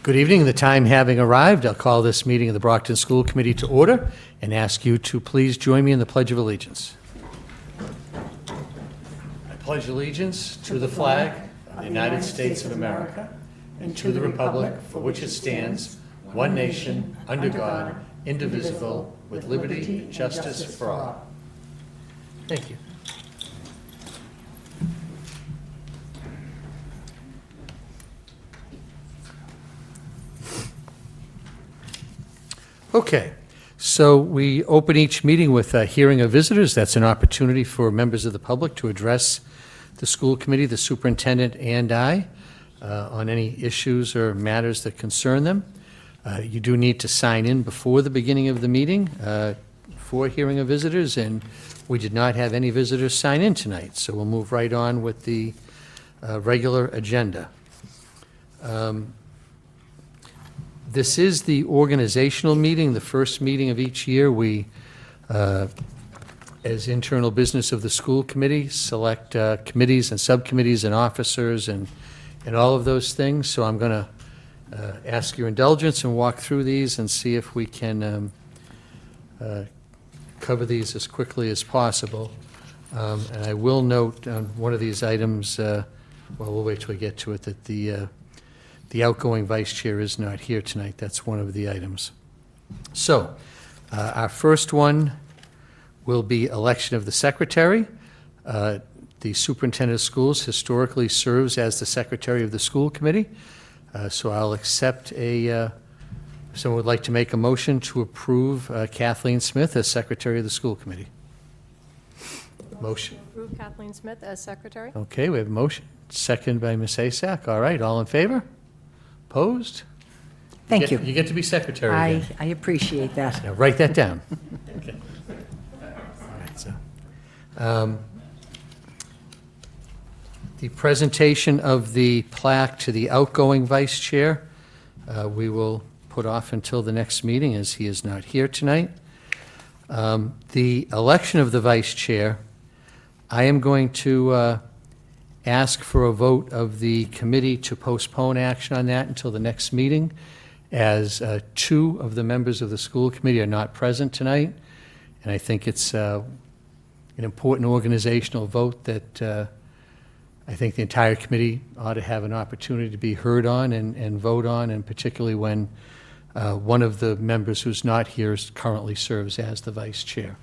Good evening. The time having arrived, I'll call this meeting of the Brockton School Committee to order and ask you to please join me in the Pledge of Allegiance. I pledge allegiance to the flag of the United States of America and to the republic for which it stands, one nation, under God, indivisible, with liberty and justice for all. Thank you. Okay, so we open each meeting with a hearing of visitors. That's an opportunity for members of the public to address the school committee, the superintendent, and I on any issues or matters that concern them. You do need to sign in before the beginning of the meeting for hearing of visitors, and we did not have any visitors sign in tonight, so we'll move right on with the regular agenda. This is the organizational meeting, the first meeting of each year. We, as internal business of the school committee, select committees and subcommittees and officers and all of those things. So I'm going to ask your indulgence and walk through these and see if we can cover these as quickly as possible. And I will note on one of these items, well, we'll wait till we get to it, that the outgoing vice chair is not here tonight. That's one of the items. So, our first one will be election of the secretary. The superintendent of schools historically serves as the secretary of the school committee. So I'll accept if someone would like to make a motion to approve Kathleen Smith as secretary of the school committee. Motion. To approve Kathleen Smith as secretary. Okay, we have a motion. Second by Ms. Asak. All right, all in favor? Opposed? Thank you. You get to be secretary again. I appreciate that. Now, write that down. Okay. All right, so, the presentation of the plaque to the outgoing vice chair, we will put off until the next meeting as he is not here tonight. The election of the vice chair, I am going to ask for a vote of the committee to postpone action on that until the next meeting, as two of the members of the school committee are not present tonight. And I think it's an important organizational vote that I think the entire committee ought to have an opportunity to be heard on and vote on, and particularly when one of the members who's not here currently serves as the vice chair.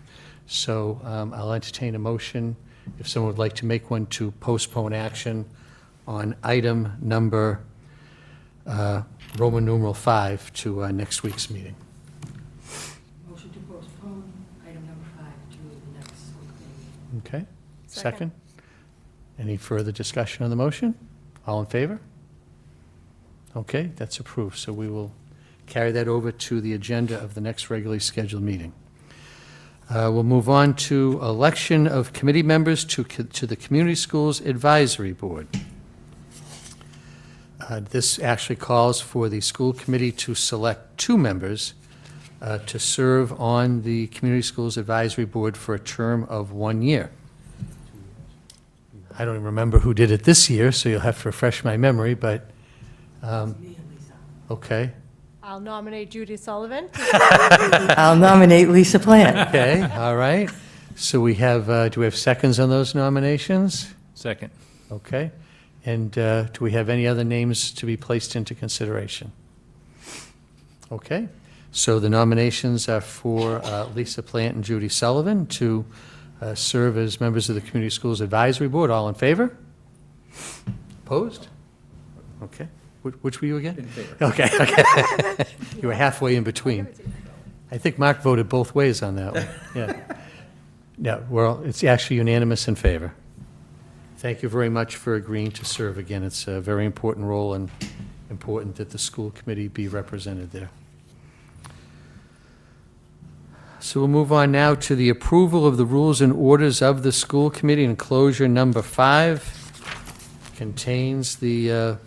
So I'll entertain a motion, if someone would like to make one, to postpone action on item number Roman numeral 5 to next week's meeting. Motion to postpone item number 5 to the next school committee. Okay. Second. Any further discussion on the motion? All in favor? Okay, that's approved. So we will carry that over to the agenda of the next regularly scheduled meeting. We'll move on to election of committee members to the Community Schools Advisory Board. This actually calls for the school committee to select two members to serve on the Community Schools Advisory Board for a term of 1 year. I don't even remember who did it this year, so you'll have to refresh my memory, but, okay. I'll nominate Judy Sullivan. I'll nominate Lisa Plant. Okay, all right. So we have, do we have seconds on those nominations? Second. Okay. And do we have any other names to be placed into consideration? Okay. So the nominations are for Lisa Plant and Judy Sullivan to serve as members of the Community Schools Advisory Board. All in favor? Opposed? Okay. Which were you again? In favor. Okay, okay. You were halfway in between. I think Mark voted both ways on that one. Yeah. Yeah, well, it's actually unanimous in favor. Thank you very much for agreeing to serve again. It's a very important role and important that the school committee be represented there. So we'll move on now to the approval of the rules and orders of the school committee. Enclosure number 5 contains the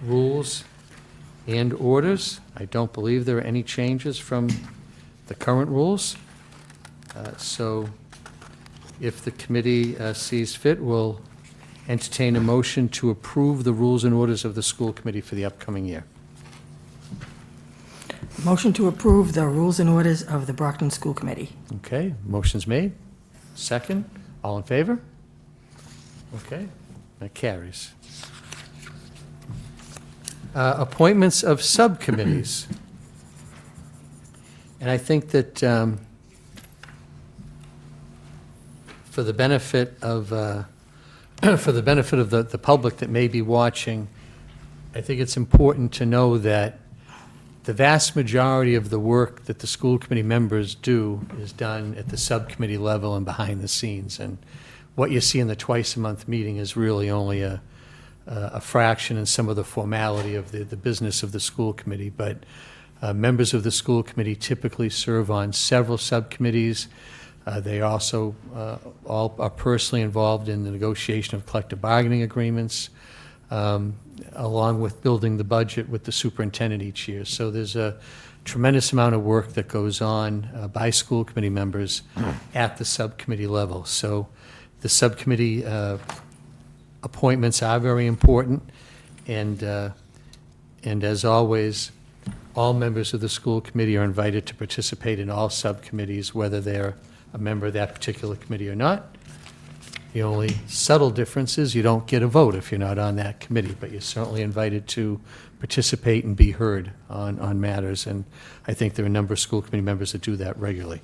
rules and orders. I don't believe there are any changes from the current rules. So if the committee sees fit, we'll entertain a motion to approve the rules and orders of the school committee for the upcoming year. Motion to approve the rules and orders of the Brockton School Committee. Okay, motion's made. Second, all in favor? Okay, that carries. Appointments of subcommittees. And I think that for the benefit of the public that may be watching, I think it's important to know that the vast majority of the work that the school committee members do is done at the subcommittee level and behind the scenes. And what you see in the twice-a-month meeting is really only a fraction and some of the formality of the business of the school committee. But members of the school committee typically serve on several subcommittees. They also all are personally involved in the negotiation of collective bargaining agreements, along with building the budget with the superintendent each year. So there's a tremendous amount of work that goes on by school committee members at the subcommittee level. So the subcommittee appointments are very important, and as always, all members of the school committee are invited to participate in all subcommittees, whether they're a member of that particular committee or not. The only subtle difference is you don't get a vote if you're not on that committee, but you're certainly invited to participate and be heard on matters, and I think there are a number of school committee members that do that regularly.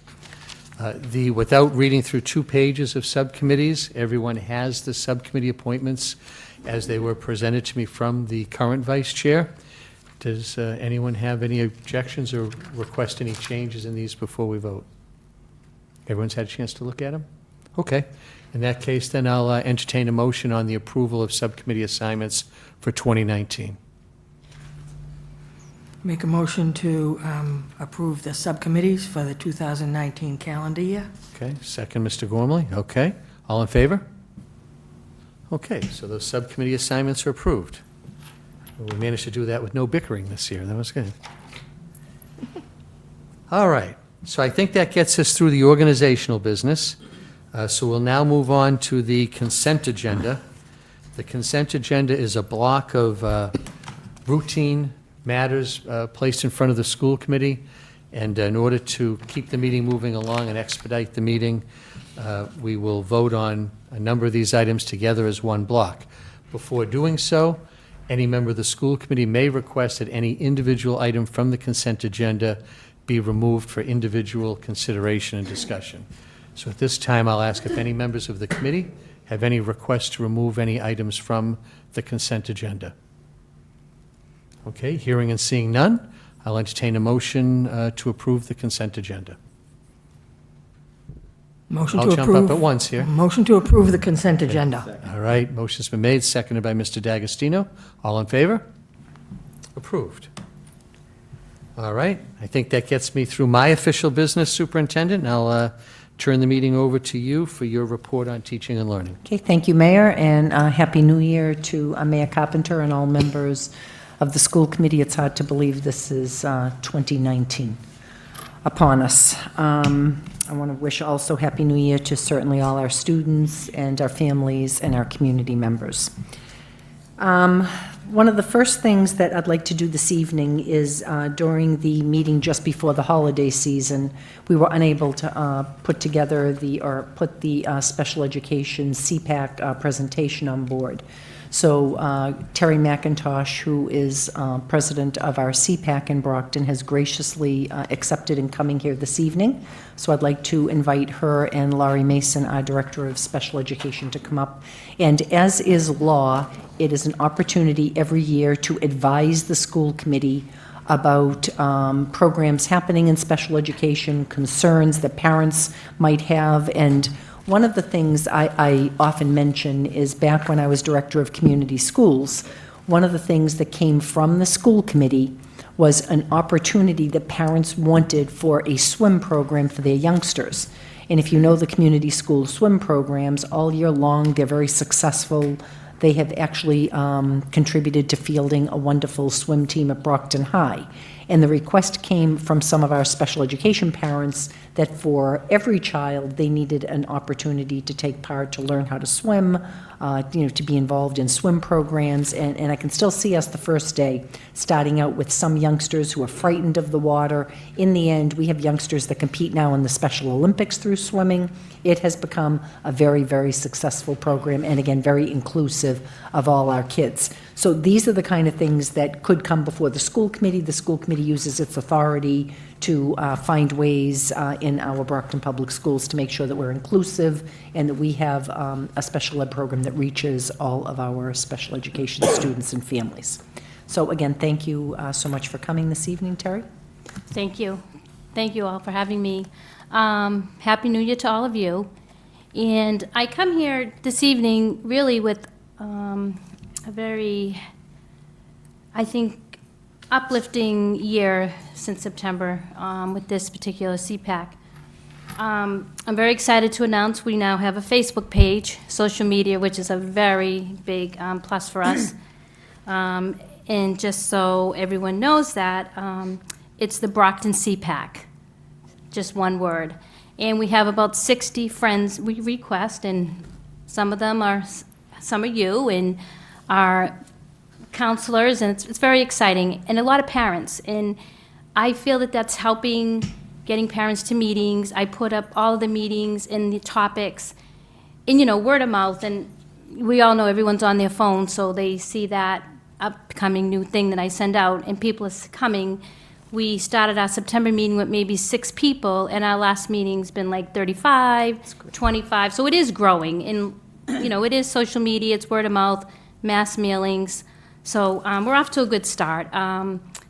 Without reading through 2 pages of subcommittees, everyone has the subcommittee appointments as they were presented to me from the current vice chair. Does anyone have any objections or request any changes in these before we vote? Everyone's had a chance to look at them? Okay. In that case, then I'll entertain a motion on the approval of subcommittee assignments for 2019. Make a motion to approve the subcommittees for the 2019 calendar year. Okay, second, Mr. Gormley. Okay, all in favor? Okay, so those subcommittee assignments are approved. We managed to do that with no bickering this year. That was good. All right, so I think that gets us through the organizational business. So we'll now move on to the consent agenda. The consent agenda is a block of routine matters placed in front of the school committee, and in order to keep the meeting moving along and expedite the meeting, we will vote on a number of these items together as one block. Before doing so, any member of the school committee may request that any individual item from the consent agenda be removed for individual consideration and discussion. So at this time, I'll ask if any members of the committee have any requests to remove any items from the consent agenda. Okay, hearing and seeing none, I'll entertain a motion to approve the consent agenda. Motion I'll to jump approve. up at once here. Motion to approve the consent agenda. All right, motion's been made, seconded by Mr. D'Agostino. All in favor? Approved. All right, I think that gets me through my official business, Superintendent, and I'll turn the meeting over to you for your report on teaching and learning. Okay, thank you, Mayor, and Happy New Year to Mayor Carpenter and all members of the school committee. It's hard to believe this is 2019 upon us. I want to wish also Happy New Year to certainly all our students and our families and our community members. One of the first things that I'd like to do this evening is during the meeting just before the holiday season, we were unable to put together put the special education CPAC presentation on board. So Terry McIntosh, who is president of our CPAC in Brockton, has graciously accepted in coming here this evening. So I'd like to invite her and Laurie Mason, our director of special education, to come up. And as is law, it is an opportunity every year to advise the school committee about programs happening in special education, concerns that parents might have. And one of the things I often mention is back when I was director of community schools, one of the things that came from the school committee was an opportunity that parents wanted for a swim program for their youngsters. And if you know the community school swim programs, all year long, they're very successful. they have actually contributed to fielding a wonderful swim team at Brockton High. And the request came from some of our special education parents that for every child, they needed an opportunity to take part, to learn how to swim, to be involved in swim programs. And I can still see us the first day, starting out with some youngsters who are frightened of the water. In the end, we have youngsters that compete now in the Special Olympics through swimming. It has become a very, very successful program, and again, very inclusive of all our kids. So these are the kind of things that could come before the school committee. The school committee uses its authority to find ways in our Brockton Public Schools to make sure that we're inclusive and that we have a special ed program that reaches all of our special education students and families. So again, thank you so much for coming this evening, Terry. Thank you. Thank you all for having me. Happy New Year to all of you. And I come here this evening really with a very, I think, uplifting year since September with this particular CPAC. I'm very excited to announce we now have a Facebook page, social media, which is a very big plus for us. And just so everyone knows that, it's the Brockton CPAC, just one word. And we have about 60 friends we request, and some of are you, and our counselors, and it's very exciting, and a lot of parents. And I feel that that's helping getting parents to meetings. I put up all of the meetings and the topics, and word of mouth, and we all know everyone's on their phone, so they see that upcoming new thing that I send out, and people are coming. We started our September meeting with maybe 6 people, and our last meeting's been like 35, 25, so it is growing. And, it is social media, it's word of mouth, mass mailings, so we're off to a good start.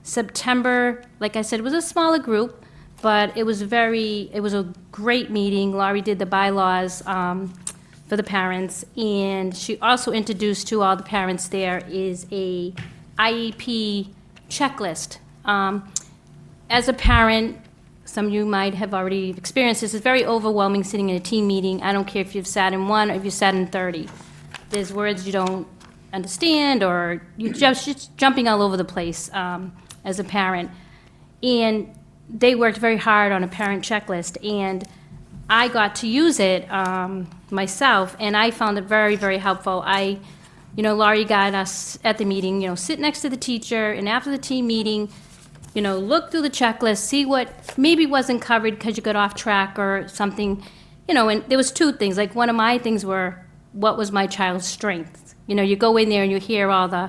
September, like I said, was a smaller group, but it was a great meeting. Laurie did the bylaws for the parents, and she also introduced to all the parents there is a IEP checklist. As a parent, some of you might have already experienced this, it's very overwhelming sitting in a team meeting. I don't care if you've sat in one or if you've sat in 30. There's words you don't understand, or you're just jumping all over the place as a parent. And they worked very hard on a parent checklist, and I got to use it myself, and I found it very, very helpful. Laurie got us at the meeting, sit next to the teacher, and after the team meeting, look through the checklist, see what maybe wasn't covered because you got off track or something, and there was 2 things. Like, one of my things were, what was my child's strength? You go in there and you hear all the,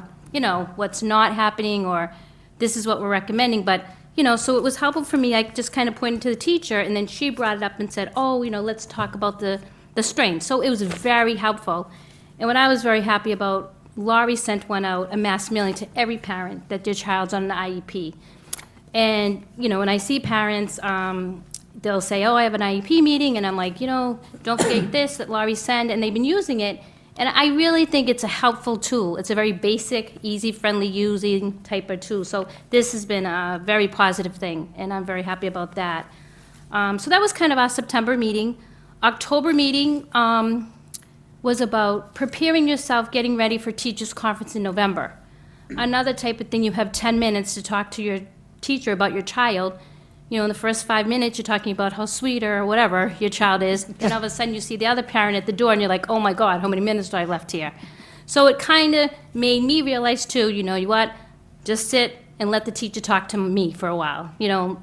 what's not happening, or this is what we're recommending, but, so it was helpful for me. I just kind of pointed to the teacher, and then she brought it up and said, let's talk about the strength. So it was very helpful. And what I was very happy about, Laurie sent one out, a mass mailing to every parent that their child's on an IEP. And, when I see parents, they'll say, I have an IEP meeting, and I'm like, don't forget this that Laurie sent, and they've been using it. And I really think it's a helpful tool. It's a very basic, easy, friendly using type of tool. So this has been a very positive thing, and I'm very happy about that. So that was kind of our September meeting. October meeting was about preparing yourself, getting ready for Teachers Conference in November. Another type of thing, you have 10 minutes to talk to your teacher about your child. In the first 5 minutes, you're talking about how sweet or whatever your child is, and all of a sudden you see the other parent at the door, and you're like, oh my God, how many minutes do I have left here? So it kind of made me realize too, what, just sit and let the teacher talk to me for a while.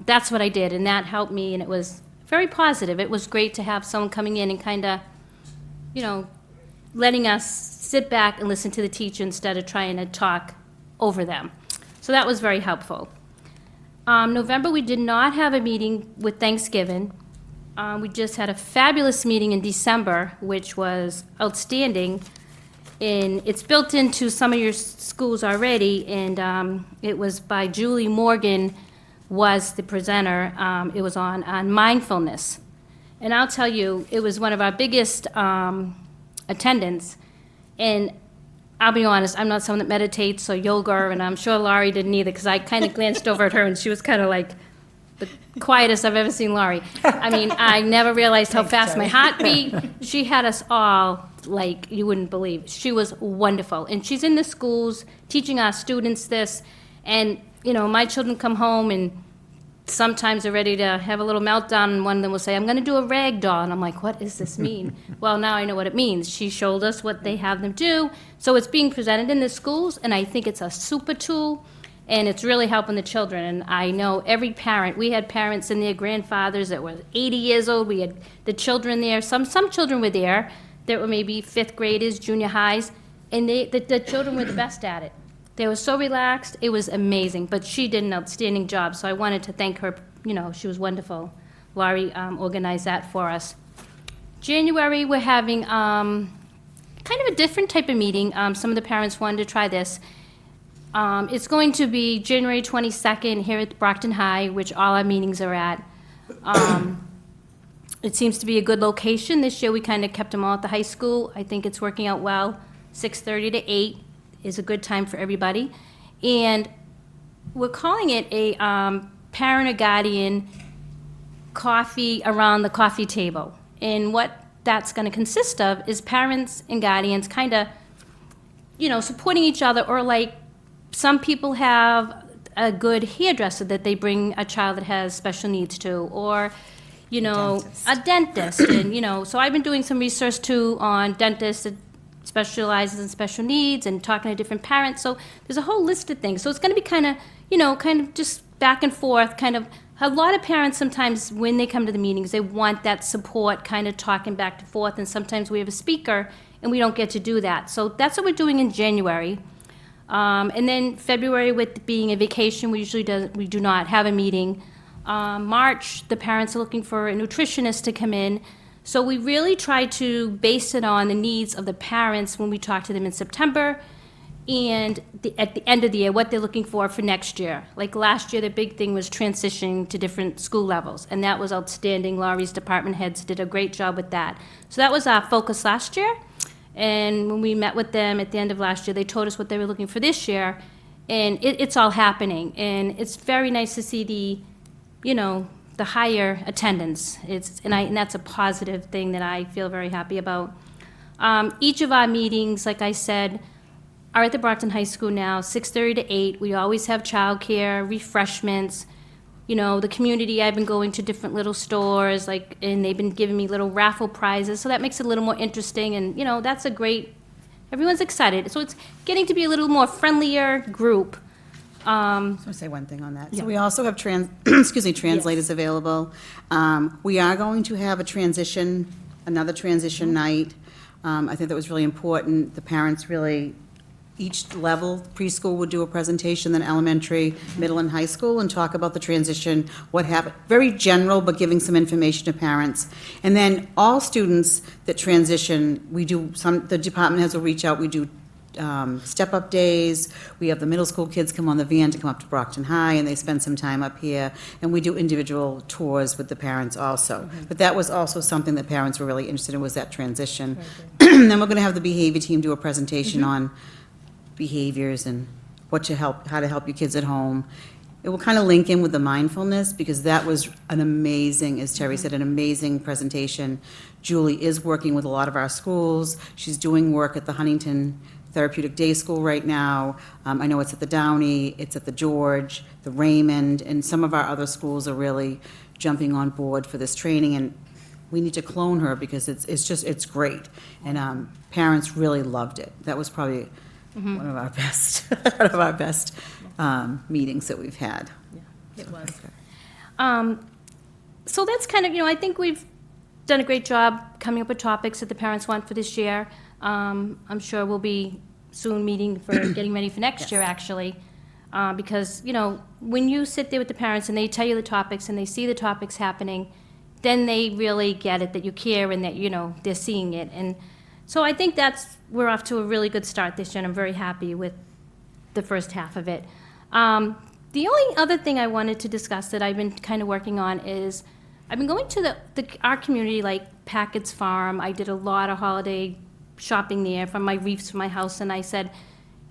That's what I did, and that helped me, and it was very positive. It was great to have someone coming in and kind of, letting us sit back and listen to the teacher instead of trying to talk over them. So that was very helpful. November, we did not have a meeting with Thanksgiving. We just had a fabulous meeting in December, which was outstanding. And it's built into some of your schools already, and it was by Julie Morgan was the presenter. It was on mindfulness. And I'll tell you, it was one of our biggest attendance. And I'll be honest, I'm not someone that meditates or yoga, and I'm sure Laurie didn't either, because I kind of glanced over at her, and she was kind of like, the quietest I've ever seen Laurie. I mean, I never realized how fast my heart beat. She had us all like you wouldn't believe. She was wonderful. And she's in the schools teaching our students this. And, you know, my children come home and sometimes they're ready to have a little meltdown, and one of them will say, I'm going to do a rag doll. And I'm like, what does this mean? Well, now I know what it means. She showed us what they have them do. So it's being presented in the schools, and I think it's a super tool, and it's really helping the children. And I know every parent, we had parents and their grandfathers that were 80 years old. We had the children there. Some children were there that were maybe fifth graders, junior highs, and the children were the best at it. They were so relaxed. It was amazing. But she did an outstanding job, so I wanted to thank her. You know, she was wonderful. Laurie organized that for us. January, we're having kind of a different type of meeting. Some of the parents wanted to try this. It's going to be January 22nd here at Brockton High, which all our meetings are at. It seems to be a good location. This year, we kind of kept them all at the high school. I think it's working out well. 6:30 to 8 is a good time for everybody. And we're calling it a parent or guardian coffee around the coffee table. And what that's going to consist of is parents and guardians kind of, you know, supporting each other, or like some people have a good hairdresser that they bring a child that has special needs to, or, you know, a dentist. And, you know, so I've been doing some research too on dentists that specializes in special needs and talking to different parents. So there's a whole list of things. So it's going to be kind of, you know, kind of just back and forth, kind of. A lot of parents sometimes when they come to the meetings, they want that support, kind of talking back and forth, and sometimes we have a speaker and we don't get to do that. So that's what we're doing in January. And then February, with being a vacation, we do not have a meeting. March, the parents are looking for a nutritionist to come in. So we really try to base it on the needs of the parents when we talk to them in September, and at the end of the year, what they're looking for next year. Like last year, the big thing was transitioning to different school levels, and that was outstanding. Laurie's department heads did a great job with that. So that was our focus last year. And when we met with them at the end of last year, they told us what they were looking for this year, and it's all happening. And it's very nice to see the, you know, the higher attendance. And that's a positive thing that I feel very happy about. Each of our meetings, like I said, are at the Brockton High School now, 6:30 to 8. We always have childcare, refreshments. You know, the community, I've been going to different little stores, like, and they've been giving me little raffle prizes, so that makes it a little more interesting. And, you know, that's a great, everyone's excited. So it's getting to be a little more friendlier group. I just want to say one thing on that. Yeah. So we also have translators available. We are going to have another transition night. I think that was really important. The parents really, each level, preschool would do a presentation, then elementary, middle, and high school, and talk about the transition, what happened. Very general, but giving some information to parents. And then all students that transition, the department heads will reach out, we do step-up days. We have the middle school kids come on the van to come up to Brockton High, and they spend some time up here. And we do individual tours with the parents also. But that was also something that parents were really interested in, was that transition. Then we're going to have the behavior team do a presentation on behaviors and how to help your kids at home. It will kind of link in with the mindfulness, because that was an amazing, as Terry said, an amazing presentation. Julie is working with a lot of our schools. She's doing work at the Huntington Therapeutic Day School right now. I know it's at the Downey, it's at the George, the Raymond, and some of our other schools are really jumping on board for this training, and we need to clone her because it's great. And parents really loved it. That was probably one of our best meetings that we've had. Yeah, it was. So that's kind of, you know, I think we've done a great job coming up with topics that the parents want for this year. I'm sure we'll be soon meeting for getting ready for next year, actually. Because, you know, when you sit there with the parents and they tell you the topics and they see the topics happening, then they really get it, that you care and that, you know, they're seeing it. And so I think we're off to a really good start this year, and I'm very happy with the first half of it. The only other thing I wanted to discuss that I've been kind of working on is I've been going to our community, like Packett's Farm. I did a lot of holiday shopping there from my reefs from my house, and I said,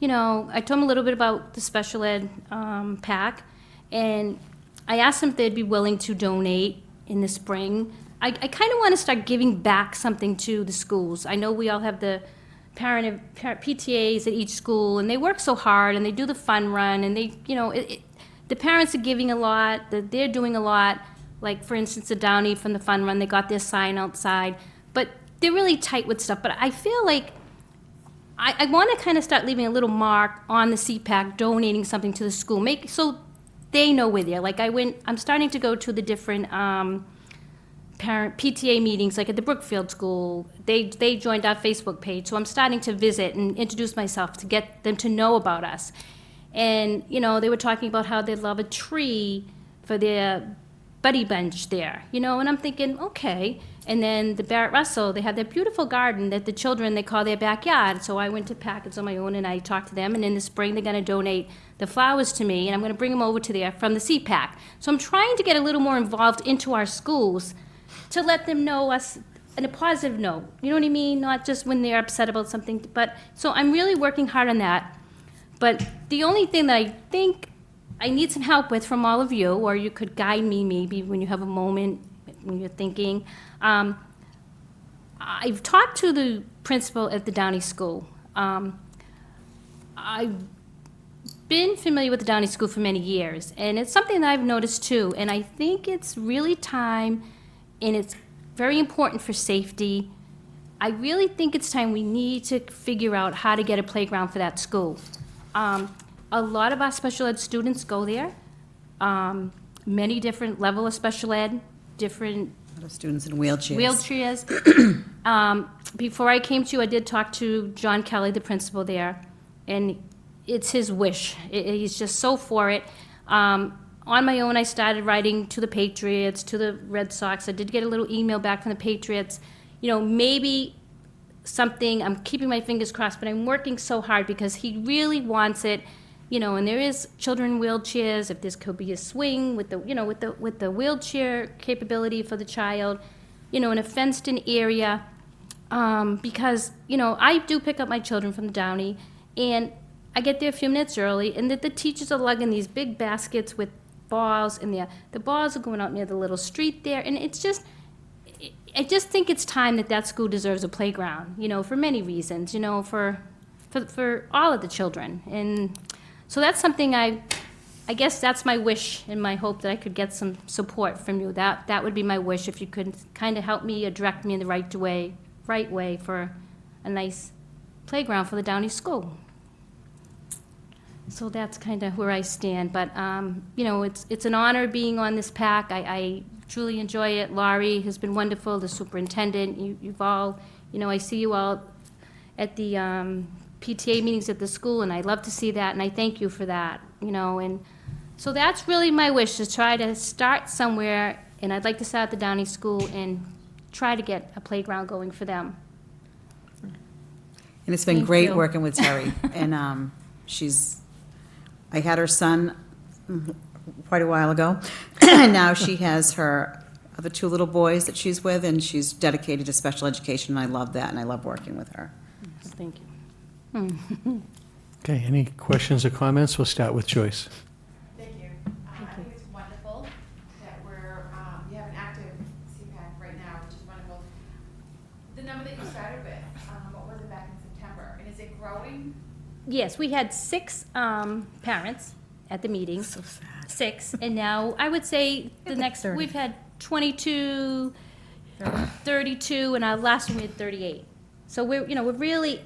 you know, I told them a little bit about the special ed pack, and I asked them if they'd be willing to donate in the spring. I kind of want to start giving back something to the schools. I know we all have the parent PTAs at each school, and they work so hard, and they do the fun run, and they, the parents are giving a lot, they're doing a lot. Like, for instance, the Downey from the fun run, they got their sign outside, but they're really tight with stuff. But I feel like I want to kind of start leaving a little mark on the CPAC, donating something to the school, so they know we're there. Like, I'm starting to go to the different parent PTA meetings, like at the Brookfield School. They joined our Facebook page, so I'm starting to visit and introduce myself to get them to know about us. And, they were talking about how they love a tree for their buddy bench there, and I'm thinking, okay. And then the Barrett Russell, they have that beautiful garden that the children, they call their backyard. So I went to Packets on my own, and I talked to them, and in the spring, they're going to donate the flowers to me, and I'm going to bring them over to there from the CPAC. So I'm trying to get a little more involved into our schools to let them know us in a positive note. You know what I mean? Not just when they're upset about something. But so I'm really working hard on that. But the only thing that I think I need some help with from all of you, or you could guide me maybe when you have a moment, when you're thinking. I've talked to the principal at the Downey School. I've been familiar with the Downey School for many years, and it's something that I've noticed too, and I think it's really time, and it's very important for safety. I really think it's time we need to figure out how to get a playground for that school. A lot of our special ed students go there, many different level of special ed, different A lot of students in wheelchairs. Before I came to you, I did talk to John Kelly, the principal there, and it's his wish. He's just so for it. On my own, I started writing to the Patriots, to the Red Sox. I did get a little email back from the Patriots. Maybe something, I'm keeping my fingers crossed, but I'm working so hard because he really wants it. And there is children in wheelchairs, if this could be a swing with the, with the wheelchair capability for the child, in a fenced-in area, because, I do pick up my children from the Downey, and I get there a few minutes early, and the teachers are lugging these big baskets with balls, and the balls are going out near the little street there, and it's just, I just think it's time that school deserves a playground, for many reasons, for all of the children. And so that's something I guess that's my wish and my hope, that I could get some support from you. That would be my wish, if you could kind of help me or direct me in the right way for a nice playground for the Downey School. So that's kind of where I stand. But, it's an honor being on this PAC. I truly enjoy it. Laurie has been wonderful, the superintendent. You've all, I see you all at the PTA meetings at the school, and I love to see that, and I thank you for that, And so that's really my wish, to try to start somewhere, and I'd like to start at the Downey School and try to get a playground going for them. And it's been Thank great you. working with Terry. And I had her son quite a while ago, and now she has her other two little boys that she's with, and she's dedicated to special education, and I love that, and I love working with her. Thank you. Okay, any questions or comments? We'll start with Joyce. Thank you. I think it's wonderful that you have an active CPAC right now, which is wonderful. The number that you started with, what was it back in September? And is it growing? Yes, we had 6 parents at the meeting. So sad. 6, and now I would say we've had 22, 32, and our last one we had 38. So we're really,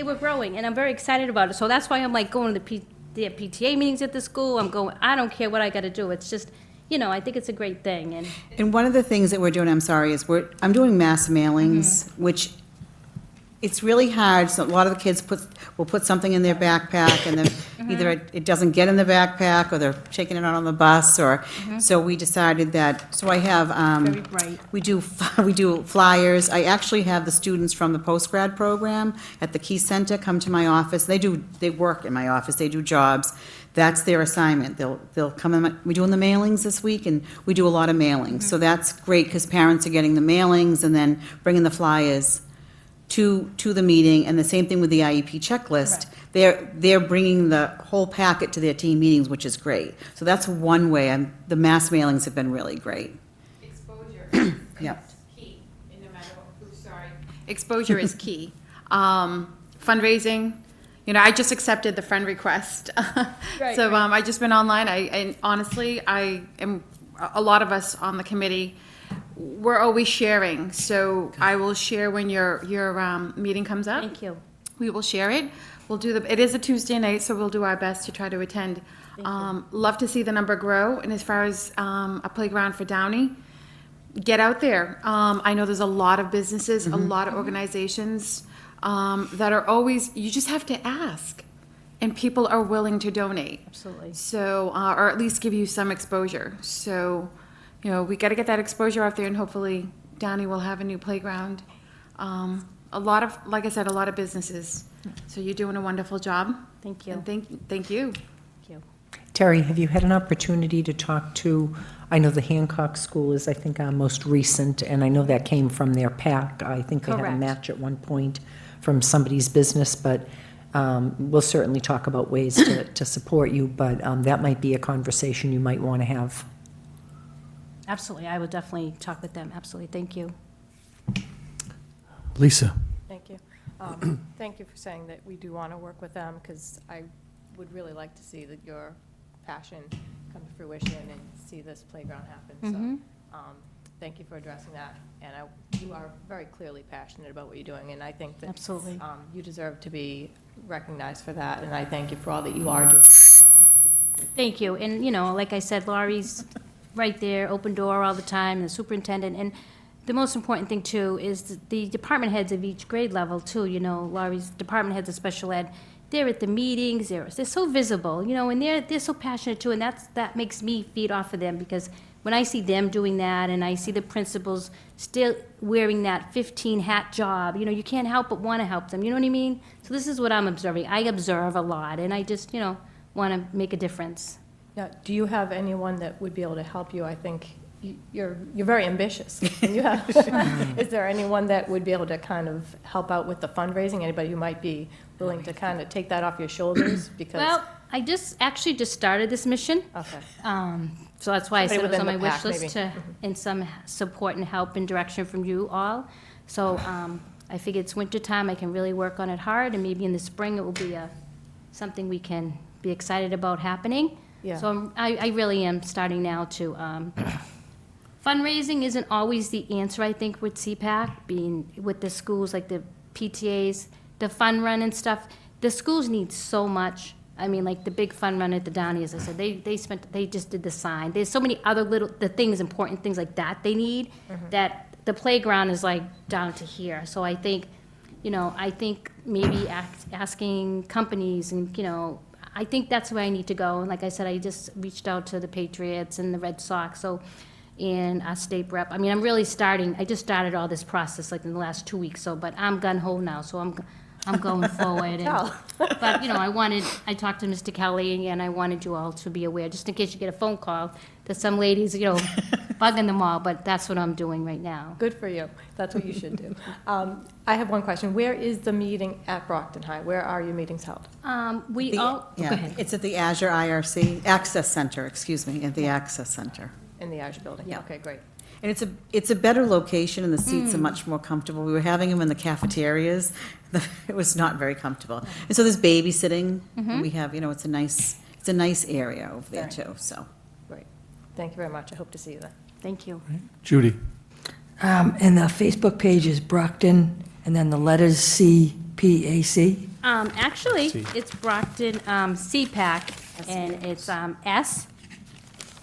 we're growing, and I'm very excited about it. So that's why I'm like going to the PTA meetings at the school. I don't care what I got to do. It's just, I think it's a great thing. And one of the things that we're doing, I'm sorry, is I'm doing mass mailings, which it's really hard. So a lot of the kids will put something in their backpack, and then either it doesn't get in the backpack, or they're taking it out on the bus, or so we decided that. So I have Very bright. we do flyers. I actually have the students from the post-grad program at the Key Center come to my office. They work in my office. They do jobs. That's their assignment. They'll come in. We're doing the mailings this week, and we do a lot of mailings. So that's great, because parents are getting the mailings and then bringing the flyers to the meeting, and the same thing with the IEP checklist. They're bringing the whole packet to their team meetings, which is great. So that's one way, and the mass mailings have been really great. Exposure is Yep. key, and no matter what, sorry. Exposure is key. Fundraising, I just accepted the friend request. Right, So, right. I just been online, and honestly, a lot of us on the committee, we're always sharing. So I will share when your meeting comes up. Thank you. We will share it. We'll do it is a Tuesday night, so we'll do our best to try to attend. Love to see the number grow, and as far as a playground for Downey, get out there. I know there's a lot of businesses, a lot of organizations that are always, you just have to ask, and people are willing to donate. Absolutely. So, or at least give you some exposure. So, we got to get that exposure out there, and hopefully Downey will have a new playground. Like I said, a lot of businesses. So you're doing a wonderful job. Thank you. And thank you. Thank you. Terry, have you had an opportunity to talk to, I know the Hancock School is, I think, our most recent, and I know that came from their PAC. I think they had a Correct. match at one point from somebody's business, but we'll certainly talk about ways to support you, but that might be a conversation you might want to have. Absolutely, I will definitely talk with them, absolutely, thank you. Lisa? Thank you. Thank you for saying that we do want to work with them, because I would really like to see that your passion come to fruition and see this playground happen. So, thank you for addressing that. And you are very clearly passionate about what you're doing, and I think that Absolutely. you deserve to be recognized for that, and I thank you for all that you are doing. Thank you, and, like I said, Laurie's right there, open door all the time, and the superintendent, and the most important thing, too, is the department heads of each grade level, too, Laurie's department heads of special ed, they're at the meetings, they're so visible, and they're so passionate, too, and that makes me feed off of them, because when I see them doing that, and I see the principals still wearing that 15-hat job, you can't help but want to help them, you know what I mean? So this is what I'm observing. I observe a lot, and I just, want to make a difference. Now, do you have anyone that would be able to help you? I think you're very ambitious. And you have, is there anyone that would be able to kind of help out with the fundraising? Anybody who might be willing to kind of take that off your shoulders? Because Well, I actually just started this mission. okay, So that's why I said it was on my Somebody within wish the list pack, and some support and help and direction from you all. So I figured it's winter time, I can really work on it hard, and maybe in the spring it will be something we can be excited about happening. Yeah. So I really am starting now to, fundraising isn't always the answer, I think, with CPAC, being with the schools, like the PTAs, the fun run and stuff. The schools need so much. I mean, like the big fun run at the Downey, as I said, they just did the sign. There's so many other important things like that they need, that the playground is like down to here. So I think, maybe asking companies and, I think that's where I need to go. And like I said, I just reached out to the Patriots and the Red Sox, and our state rep. I mean, I'm really I just started all this process like in the last 2 weeks, but I'm gung-ho now, so I'm going forward. But, I talked to Mr. Kelly, and I wanted you all to be aware, just in case you get a phone call, that some ladies, bugging them all, but that's what I'm doing right now. good for you. That's what you should do. I have one question. Where is the meeting at Brockton High? Where are your meetings held? Go ahead. It's at the Azure IRC, Access Center, at the Access Center. In the Azure building? Yeah. Okay, great. And it's a better location, and the seats are much more comfortable. We were having them in the cafeterias. It was not very comfortable. And so there's babysitting. And we have, it's a nice area over there, Very too, so. Great. Thank you very much. I hope to see you then. Thank you. Judy? And the Facebook page is Brockton, and then the letters CPAC. Actually, See. it's Brockton CPAC, and it's S.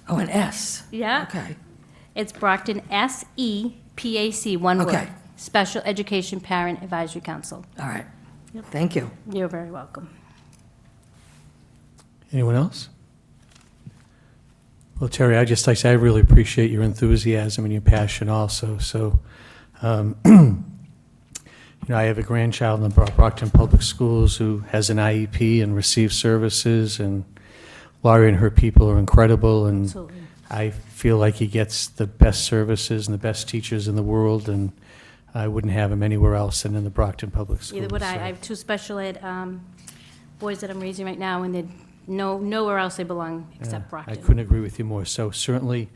Oh, an S. Yeah. Okay. It's Brockton SEPAC, one word. Okay. Special Education Parent Advisory Council. All right. Thank you. You're very welcome. Anyone else? Well, Terry, I just like to say I really appreciate your enthusiasm and your passion also. So, I have a grandchild in the Brockton Public Schools who has an IEP and receives services, and Laurie and her people are incredible, and Absolutely. I feel like he gets the best services and the best teachers in the world, and I wouldn't have them anywhere else than in the Brockton Public Schools. Either would I. so- I have 2 special ed boys that I'm raising right now, and they're nowhere else they belong except Yeah, Brockton. I couldn't agree with you more. So certainly,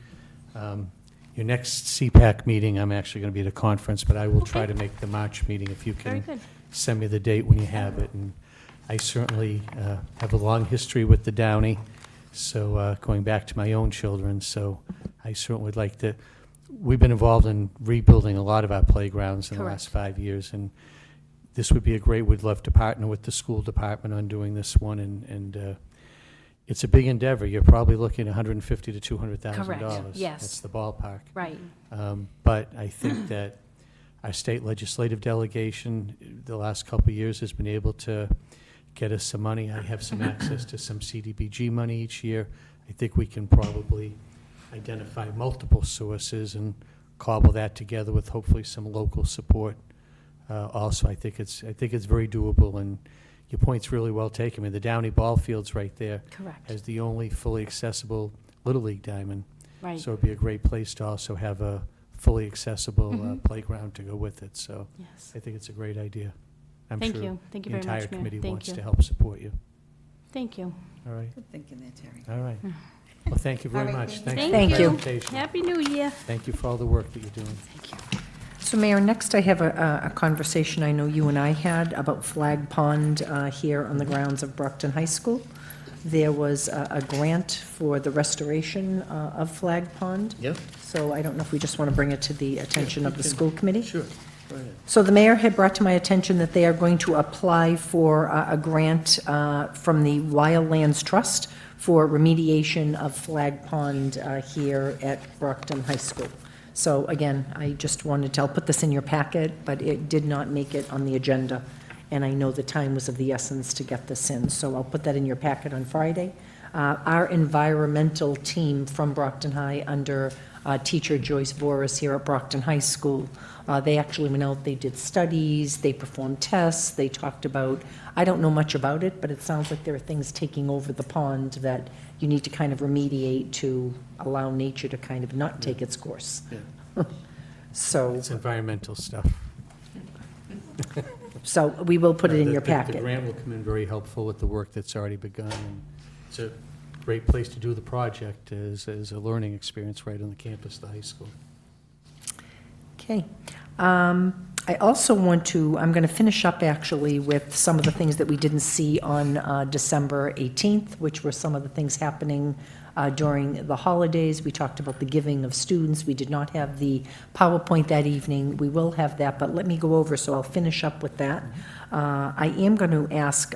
your next CPAC meeting, I'm actually going to be at a conference, but I will try Okay. to make the March meeting if you Very can good. send me the date when you have it. And I certainly have a long history with the Downey, so going back to my own children, so I certainly would like to, we've been involved in rebuilding a lot of our playgrounds in the last 5 years, and this would be a great, we'd love to partner with the school department on doing this one, and it's a big endeavor. You're probably looking at $150,000 to $200,000. Correct, yes. That's the ballpark. Right. But I think that our state legislative delegation, the last couple of years, has been able to get us some money. I have some access to some CDBG money each year. I think we can probably identify multiple sources and cobble that together with hopefully some local support. Also, I think it's very doable, and your point's really well taken. I mean, the Downey ball field's right there. Correct. As the only fully accessible Little League diamond. Right. So it'd be a great place to also have a fully accessible playground to go with it. So Yes. I think it's a great idea. I'm Thank sure you. Thank you the very much, entire Mayor. committee Thank wants you. to help support you. Thank you. All right, Good thinking there, Terry. all right. Well, thank you very All right, much. thank Thanks Thank for the you. presentation. Happy New Year. Thank you for all the work that you're doing. So Mayor, next I have a conversation I know you and I had about Flag Pond here on the grounds of Brockton High School. There was a grant for the restoration of Flag Pond. Yep. So I don't know if we just want to bring it to the attention of the school committee? Sure, go ahead. So the mayor had brought to my attention that they are going to apply for a grant from the Wildlands Trust for remediation of Flag Pond here at Brockton High School. So again, I just wanted to, I'll put this in your packet, but it did not make it on the agenda. And I know the time was of the essence to get this in, so I'll put that in your packet on Friday. Our environmental team from Brockton High under teacher Joyce Voris here at Brockton High School, they actually went out, they did studies, they performed tests, they talked about, I don't know much about it, but it sounds like there are things taking over the pond that you need to kind of remediate to allow nature to kind of not take its course. Yeah. So, It's environmental stuff. so we will put it in The- your The packet. grant will come in very helpful with the work that's already begun. And it's a great place to do the project as a learning experience right on the campus of the high school. Okay. I also want to, I'm going to finish up actually with some of the things that we didn't see on December 18th, which were some of the things happening during the holidays. We talked about the giving of students. We did not have the PowerPoint that evening. We will have that, but let me go over, so I'll finish up with that. I am going to ask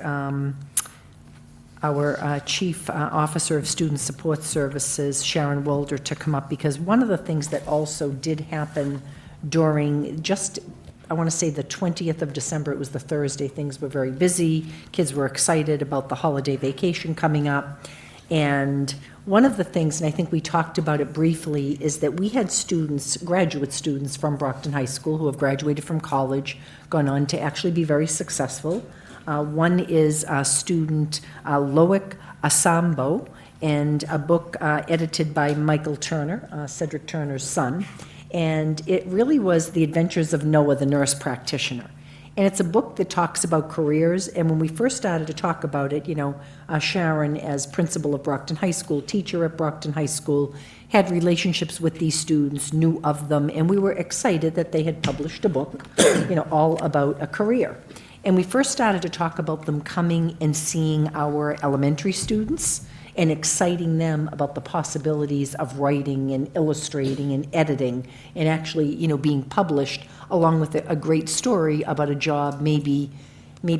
our Chief Officer of Student Support Services, Sharon Walter, to come up, because one of the things that also did happen during just, I want to say the 20th of December, it was the Thursday, things were very busy, kids were excited about the holiday vacation coming up, and one of the things, and I think we talked about it briefly, is that we had students, graduate students from Brockton High School who have graduated from college, gone on to actually be very successful. One is student Loic Asambo, and a book edited by Michael Turner, Cedric Turner's son. And it really was The Adventures of Noah, the Nurse Practitioner. And it's a book that talks about careers, and when we first started to talk about it, you know, Sharon, as principal of Brockton High School, teacher at Brockton High School, had relationships with these students, knew of them, and we were excited that they had published a book, you know, all about a career. And we first started to talk about them coming and seeing our elementary students and exciting them about the possibilities of writing and illustrating and editing and actually, you know, being published along with a great story about a job maybe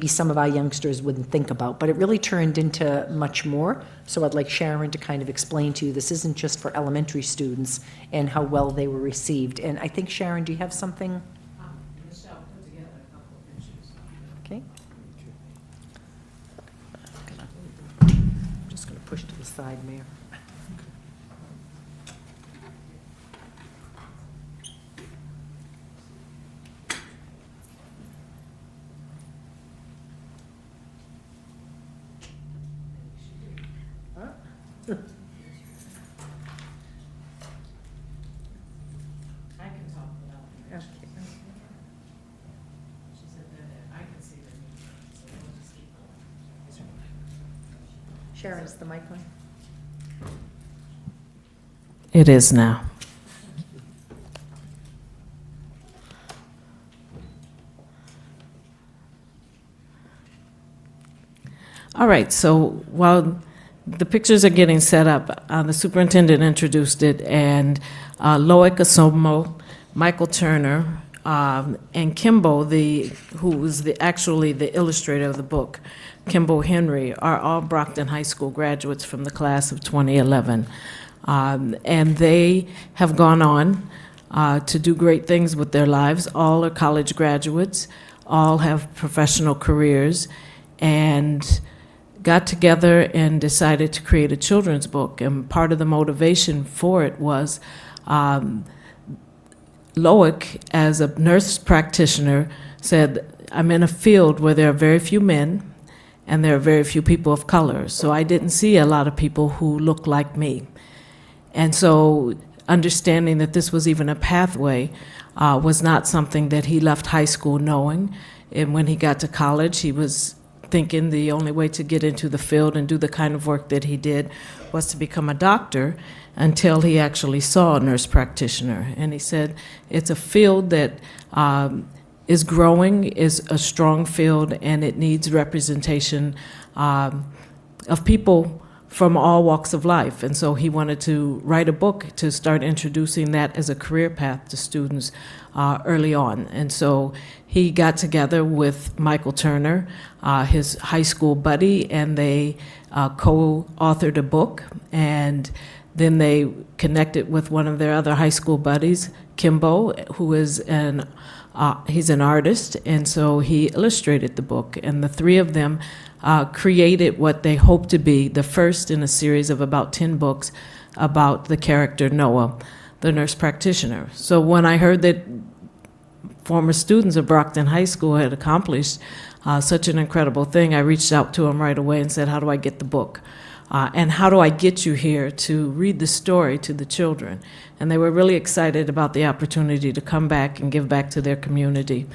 some of our youngsters wouldn't think about. But it really turned into much more. So I'd like Sharon to kind of explain to you, this isn't just for elementary students and how well they were received. And I think, Sharon, do you have something? Michelle put together a couple of pictures. Okay. I'm just going to push to the side, Mayor. I can talk without. Sharon, is the mic on? It is now. All right, so while the pictures are getting set up, the superintendent introduced it, and Loic Asomo, Michael Turner, and Kimbo, who is actually the illustrator of the book, Kimbo Henry, are all Brockton High School graduates from the class of 2011. And they have gone on to do great things with their lives. All are college graduates, all have professional careers, and got together and decided to create a children's book. And part of the motivation for it was Loic, as a nurse practitioner, said, I'm in a field where there are very few men and there are very few people of color, so I didn't see a lot of people who looked like me. And so understanding that this was even a pathway was not something that he left high school knowing. And when he got to college, he was thinking the only way to get into the field and do the kind of work that he did was to become a doctor, until he actually saw a nurse practitioner. And he said, it's a field that is growing, is a strong field, and it needs representation of people from all walks of life. And so he wanted to write a book to start introducing that as a career path to students early on. And so he got together with Michael Turner, his high school buddy, and they co-authored a book. And then they connected with one of their other high school buddies, Kimbo, who is he's an artist, and so he illustrated the book. And the three of them created what they hope to be the first in a series of about 10 books about the character Noah, the nurse practitioner. So when I heard that former students of Brockton High School had accomplished such an incredible thing, I reached out to them right away and said, how do I get the book? And how do I get you here to read the story to the children? And they were really excited about the opportunity to come back and give back to their community.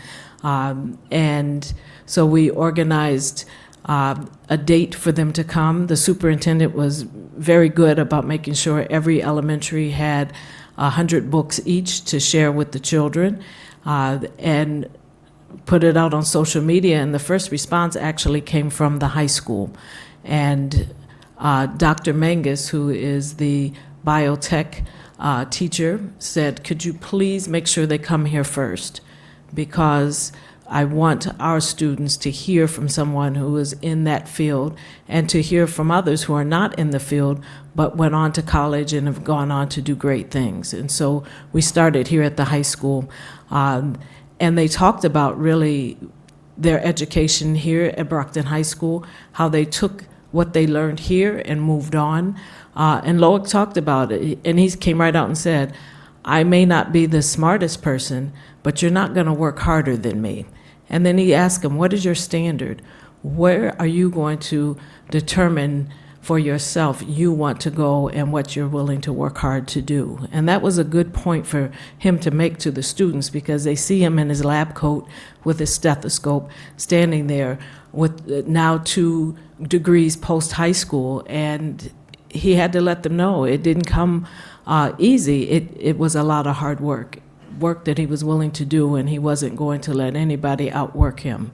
And so we organized a date for them to come. The superintendent was very good about making sure every elementary had 100 books each to share with the children, and put it out on social media. And the first response actually came from the high school. And Dr. Mangas, who is the biotech teacher, said, could you please make sure they come here first? Because I want our students to hear from someone who is in that field, and to hear from others who are not in the field but went on to college and have gone on to do great things. And so we started here at the high school, and they talked about really their education here at Brockton High School, how they took what they learned here and moved on. And Loic talked about it, and he came right out and said, I may not be the smartest person, but you're not going to work harder than me. And then he asked him, what is your standard? Where are you going to determine for yourself you want to go and what you're willing to work hard to do? And that was a good point for him to make to the students, because they see him in his lab coat with his stethoscope, standing there with now 2 degrees post-high school, and he had to let them know it didn't come easy. It was a lot of hard work that he was willing to do, and he wasn't going to let anybody outwork him.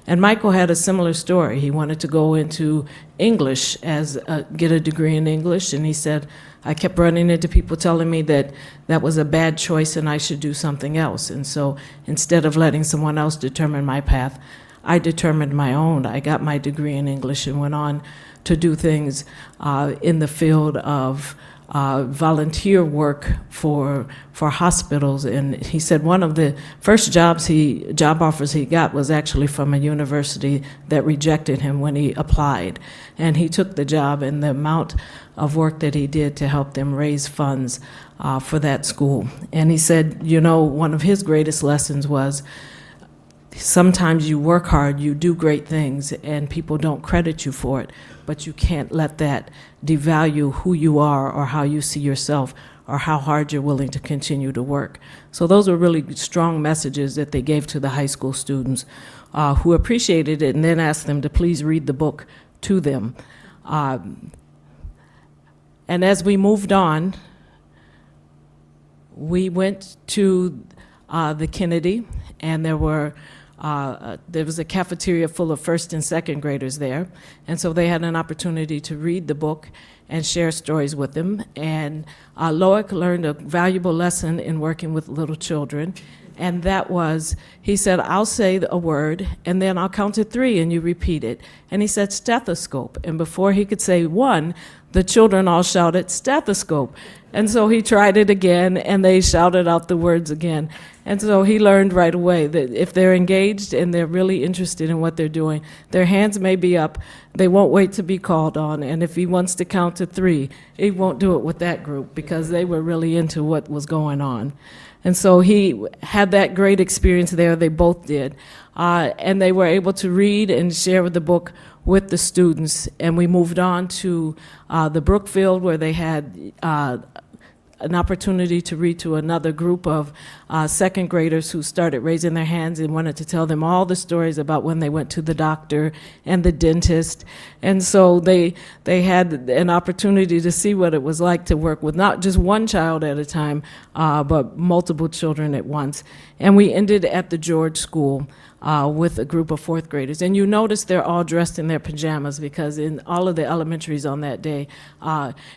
And Michael had a similar story. He wanted to go into English, get a degree in English, and he said, I kept running into people telling me that that was a bad choice and I should do something else. And so instead of letting someone else determine my path, I determined my own. I got my degree in English and went on to do things in the field of volunteer work for hospitals. And he said one of the first job offers he got was actually from a university that rejected him when he applied. And he took the job, and the amount of work that he did to help them raise funds for that school. And he said, one of his greatest lessons was, sometimes you work hard, you do great things, and people don't credit you for it, but you can't let that devalue who you are or how you see yourself or how hard you're willing to continue to work. So those were really strong messages that they gave to the high school students who appreciated it, and then asked them to please read the book to them. And as we moved on, we went to the Kennedy, and there was a cafeteria full of first and second graders there, and so they had an opportunity to read the book and share stories with them. And Loic learned a valuable lesson in working with little children, and that was, he said, I'll say a word, and then I'll count to 3, and you repeat it. And he said stethoscope, and before he could say 1, the children all shouted stethoscope. And so he tried it again, and they shouted out the words again. And so he learned right away that if they're engaged and they're really interested in what they're doing, their hands may be up, they won't wait to be called on. And if he wants to count to 3, he won't do it with that group because they were really into what was going on. And so he had that great experience there, they both did. And they were able to read and share the book with the students. And we moved on to the Brookfield, where they had an opportunity to read to another group of second graders who started raising their hands and wanted to tell them all the stories about when they went to the doctor and the dentist. And so they had an opportunity to see what it was like to work with not just one child at a time, but multiple children at once. And we ended at the George School with a group of fourth graders. And you notice they're all dressed in their pajamas because in all of the elementaries on that day,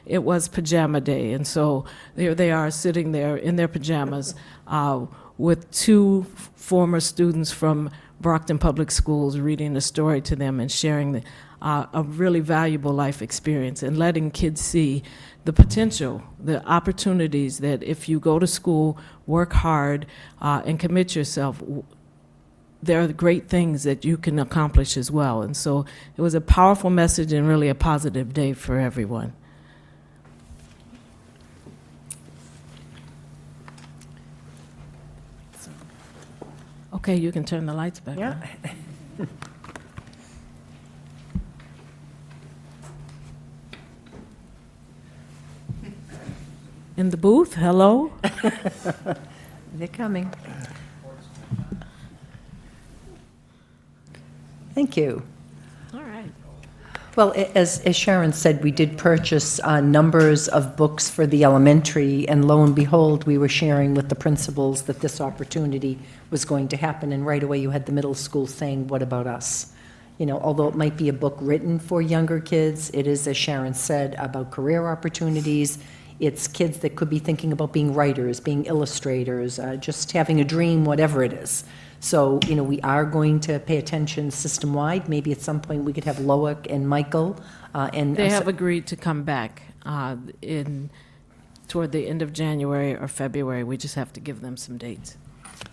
it was pajama day. And so there they are sitting there in their pajamas with 2 former students from Brockton Public Schools reading a story to them and sharing a really valuable life experience and letting kids see the potential, the opportunities that if you go to school, work hard, and commit yourself, there are great things that you can accomplish as well. And so it was a powerful message and really a positive day for everyone. Okay, you can turn the lights back on. In the booth, hello? They're coming. Thank you. All right. Well, as Sharon said, we did purchase numbers of books for the elementary, and lo and behold, we were sharing with the principals that this opportunity was going to happen, and right away you had the middle school saying, what about us? You know, although it might be a book written for younger kids, it is, as Sharon said, about career opportunities. It's kids that could be thinking about being writers, being illustrators, just having a dream, whatever it is. So, you know, we are going to pay attention system-wide. Maybe at some point we could have Loic and Michael. And They have agreed to come back toward the end of January or February. We just have to give them some dates.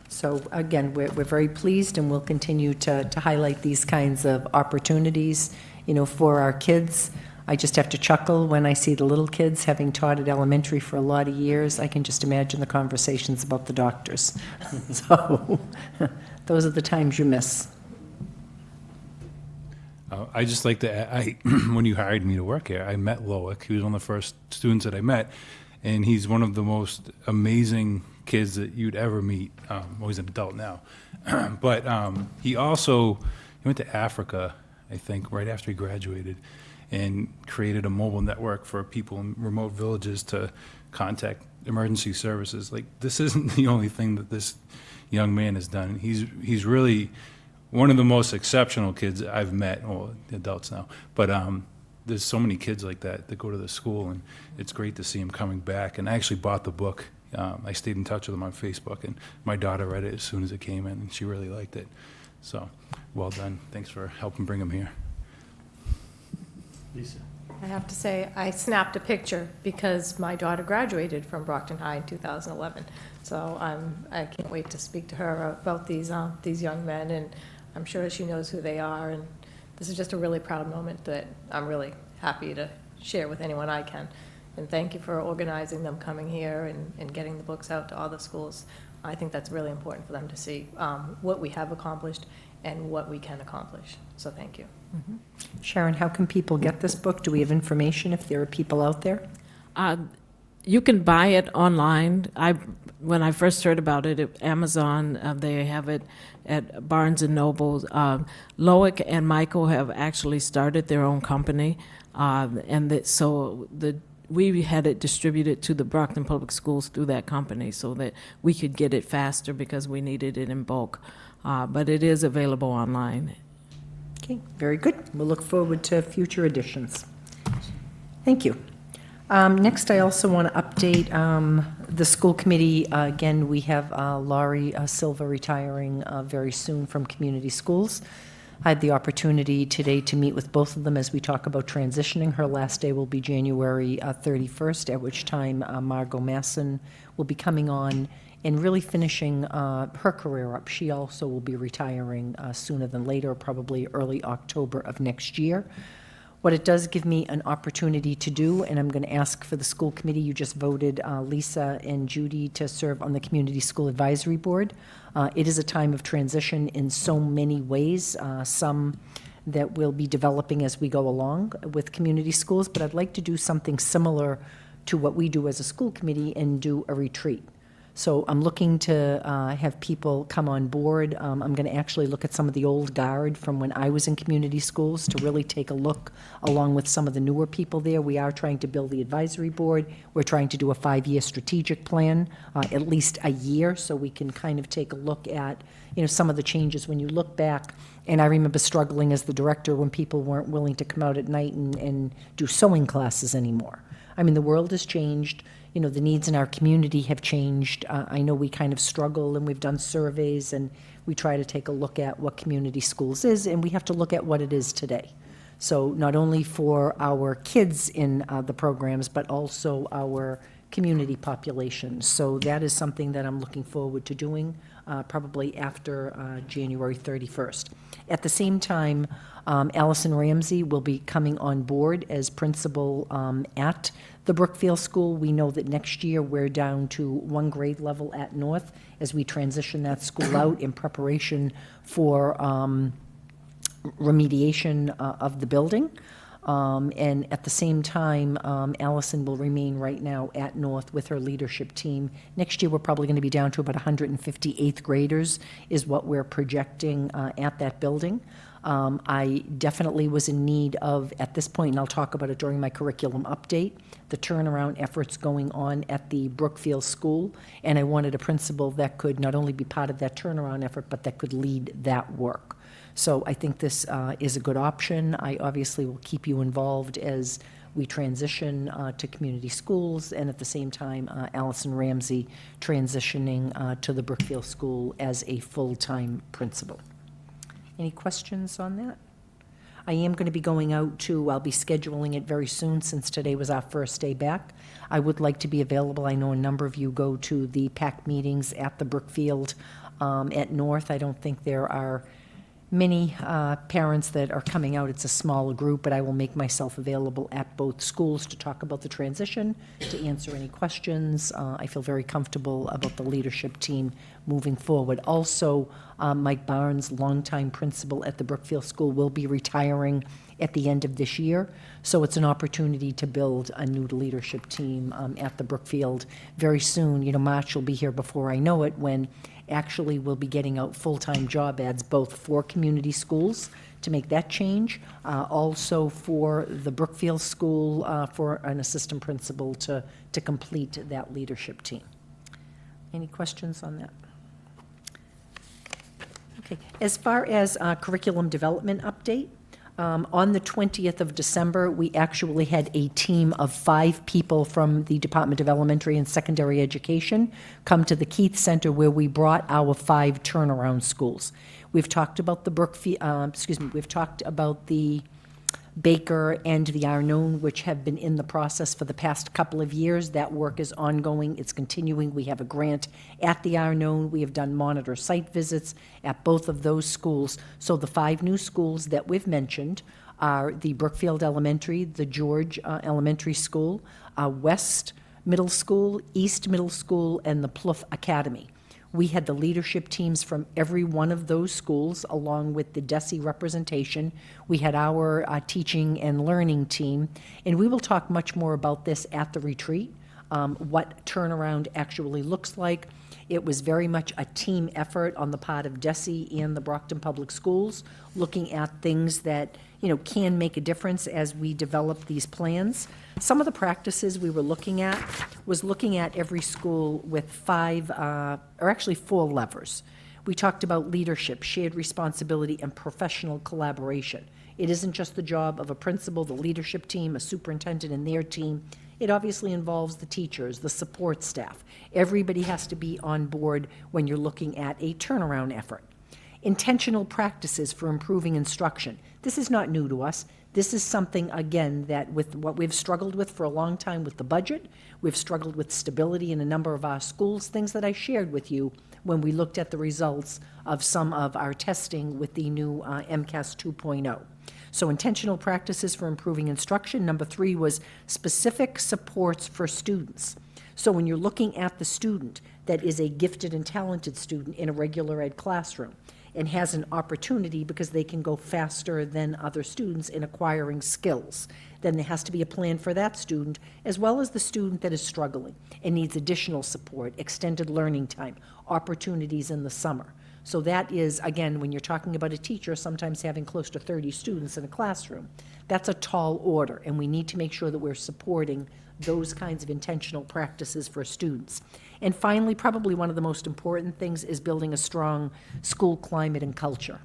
So again, we're very pleased, and we'll continue to highlight these kinds of opportunities, you know, for our kids. I just have to chuckle when I see the little kids, having taught at elementary for a lot of years. I can just imagine the conversations about the doctors. So those are the times you miss. I just like to add, when you hired me to work here, I met Loic. He was one of the first students that I met, and he's one of the most amazing kids that you'd ever meet. Well, he's an adult now. But he went to Africa, I think, right after he graduated, and created a mobile network for people in remote villages to contact emergency services. Like, this isn't the only thing that this young man has done. He's really one of the most exceptional kids I've met, well, adults now, but there's so many kids like that go to the school, and it's great to see him coming back. And I actually bought the book. I stayed in touch with him on Facebook, and my daughter read it as soon as it came in, and she really liked it. So, well done. Thanks for helping bring him here. Lisa. I have to say, I snapped a picture because my daughter graduated from Brockton High in 2011. So I can't wait to speak to her about these young men, and I'm sure she knows who they are. And this is just a really proud moment that I'm really happy to share with anyone I can. And thank you for organizing them coming here and getting the books out to all the schools. I think that's really important for them to see what we have accomplished and what we can accomplish. So thank you. Mm-hmm. Sharon, how can people get this book? Do we have information if there are people out there? You can buy it online. When I first heard about it at Amazon, they have it at Barnes & Noble. Loic and Michael have actually started their own company We had it distributed to the Brockton Public Schools through that company so that we could get it faster because we needed it in bulk. But it is available online. Okay, very good. We'll look forward to future editions. Thank you. Next, I also want to update the school committee. Again, we have Laurie Silva retiring very soon from community schools. I had the opportunity today to meet with both of them as we talk about transitioning. Her last day will be January 31st, at which time Margot Masson will be coming on and really finishing her career up. She also will be retiring sooner than later, probably early October of next year. What it does give me an opportunity to do, and I'm going to ask for the school committee, you just voted Lisa and Judy to serve on the Community School Advisory Board. It is a time of transition in so many ways, some that we'll be developing as we go along with community schools, but I'd like to do something similar to what we do as a school committee and do a retreat. So I'm looking to have people come on board. I'm going to actually look at some of the old guard from when I was in community schools to really take a look along with some of the newer people there. We are trying to build the advisory board. We're trying to do a 5-year strategic plan, at least a year, so we can kind of take a look at, some of the changes. When you look back, and I remember struggling as the director when people weren't willing to come out at night and do sewing classes anymore. I mean, the world has changed. The needs in our community have changed. I know we kind of struggle, and we've done surveys, and we try to take a look at what community schools is, and we have to look at what it is today. So not only for our kids in the programs, but also our community population. So that is something that I'm looking forward to doing probably after January 31st. At the same time, Allison Ramsey will be coming on board as principal at the Brookfield School. We know that next year we're down to 1 grade level at North as we transition that school out in preparation for remediation of the building. And at the same time, Allison will remain right now at North with her leadership team. Next year, we're probably going to be down to about 150 8th graders is what we're projecting at that building. I definitely was in need of, at this point, and I'll talk about it during my curriculum update, the turnaround efforts going on at the Brookfield School, and I wanted a principal that could not only be part of that turnaround effort, but that could lead that work. So I think this is a good option. I obviously will keep you involved as we transition to community schools, and at the same time, Allison Ramsey transitioning to the Brookfield School as a full-time principal. Any questions on that? I am going to be going out to, I'll be scheduling it very soon since today was our first day back. I would like to be available. I know a number of you go to the PAC meetings at the Brookfield at North. I don't think there are many parents that are coming out. It's a small group, but I will make myself available at both schools to talk about the transition, to answer any questions. I feel very comfortable about the leadership team moving forward. Also, Mike Barnes, longtime principal at the Brookfield School, will be retiring at the end of this year. So it's an opportunity to build a new leadership team at the Brookfield very soon. March will be here before I know it, when actually we'll be getting out full-time job ads, both for community schools to make that change, also for the Brookfield School for an assistant principal to complete that leadership team. Any questions on that? Okay. As far as curriculum development update, on the 20th of December, we actually had a team of 5 people from the Department of Elementary and Secondary Education come to the Keith Center, where we brought our 5 turnaround schools. We've talked about the we've talked about the Baker and the Arnone, which have been in the process for the past couple of years. That work is ongoing. It's continuing. We have a grant at the Arnone. We have done monitor site visits at both of those schools. So the 5 new schools that we've mentioned are the Brookfield Elementary, the George Elementary School, West Middle School, East Middle School, and the Plouffe Academy. We had the leadership teams from every one of those schools, along with the DESE representation. We had our teaching and learning team, and we will talk much more about this at the retreat, what turnaround actually looks like. It was very much a team effort on the part of DESE and the Brockton Public Schools, looking at things that, can make a difference as we develop these plans. Some of the practices we were looking at was looking at every school with 4 levers. We talked about leadership, shared responsibility, and professional collaboration. It isn't just the job of a principal, the leadership team, a superintendent and their team. It obviously involves the teachers, the support staff. Everybody has to be on board when you're looking at a turnaround effort. Intentional practices for improving instruction. This is not new to us. This is something, again, that with what we've struggled with for a long time with the budget, we've struggled with stability in a number of our schools, things that I shared with you when we looked at the results of some of our testing with the new MCAS 2.0. So intentional practices for improving instruction. Number 3 was specific supports for students. So when you're looking at the student that is a gifted and talented student in a regular ed classroom and has an opportunity because they can go faster than other students in acquiring skills, then there has to be a plan for that student, as well as the student that is struggling and needs additional support, extended learning time, opportunities in the summer. So that is, again, when you're talking about a teacher sometimes having close to 30 students in a classroom, that's a tall order, and we need to make sure that we're supporting those kinds of intentional practices for students. And finally, probably one of the most important things is building a strong school climate and culture.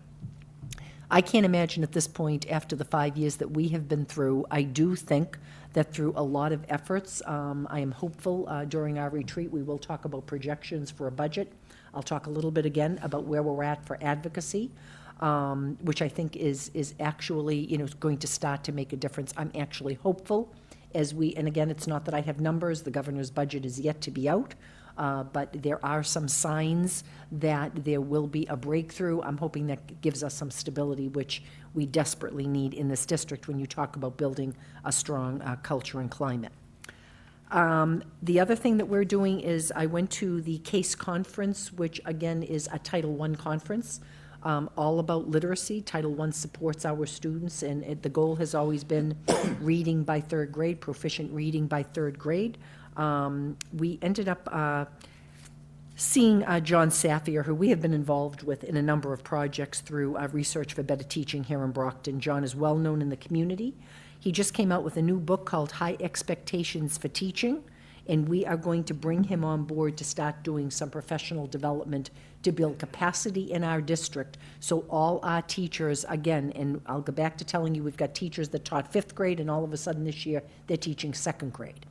I can't imagine at this point, after the 5 years that we have been through, I do think that through a lot of efforts, I am hopeful during our retreat, we will talk about projections for a budget. I'll talk a little bit again about where we're at for advocacy, which I think is actually, going to start to make a difference. I'm actually hopeful and again, it's not that I have numbers, the governor's budget is yet to be out, but there are some signs that there will be a breakthrough. I'm hoping that gives us some stability, which we desperately need in this district when you talk about building a strong culture and climate. The other thing that we're doing is I went to the CASE conference, which again is a Title I conference, all about literacy. Title I supports our students, and the goal has always been reading by 3rd grade, proficient reading by 3rd grade. We ended up seeing John Saffier, who we have been involved with in a number of projects through Research for Better Teaching here in Brockton. John is well known in the community. He just came out with a new book called High Expectations for Teaching, and we are going to bring him on board to start doing some professional development to build capacity in our district so all our teachers, again, and I'll go back to telling you we've got teachers that taught 5th grade and all of a sudden this year they're teaching 2nd grade.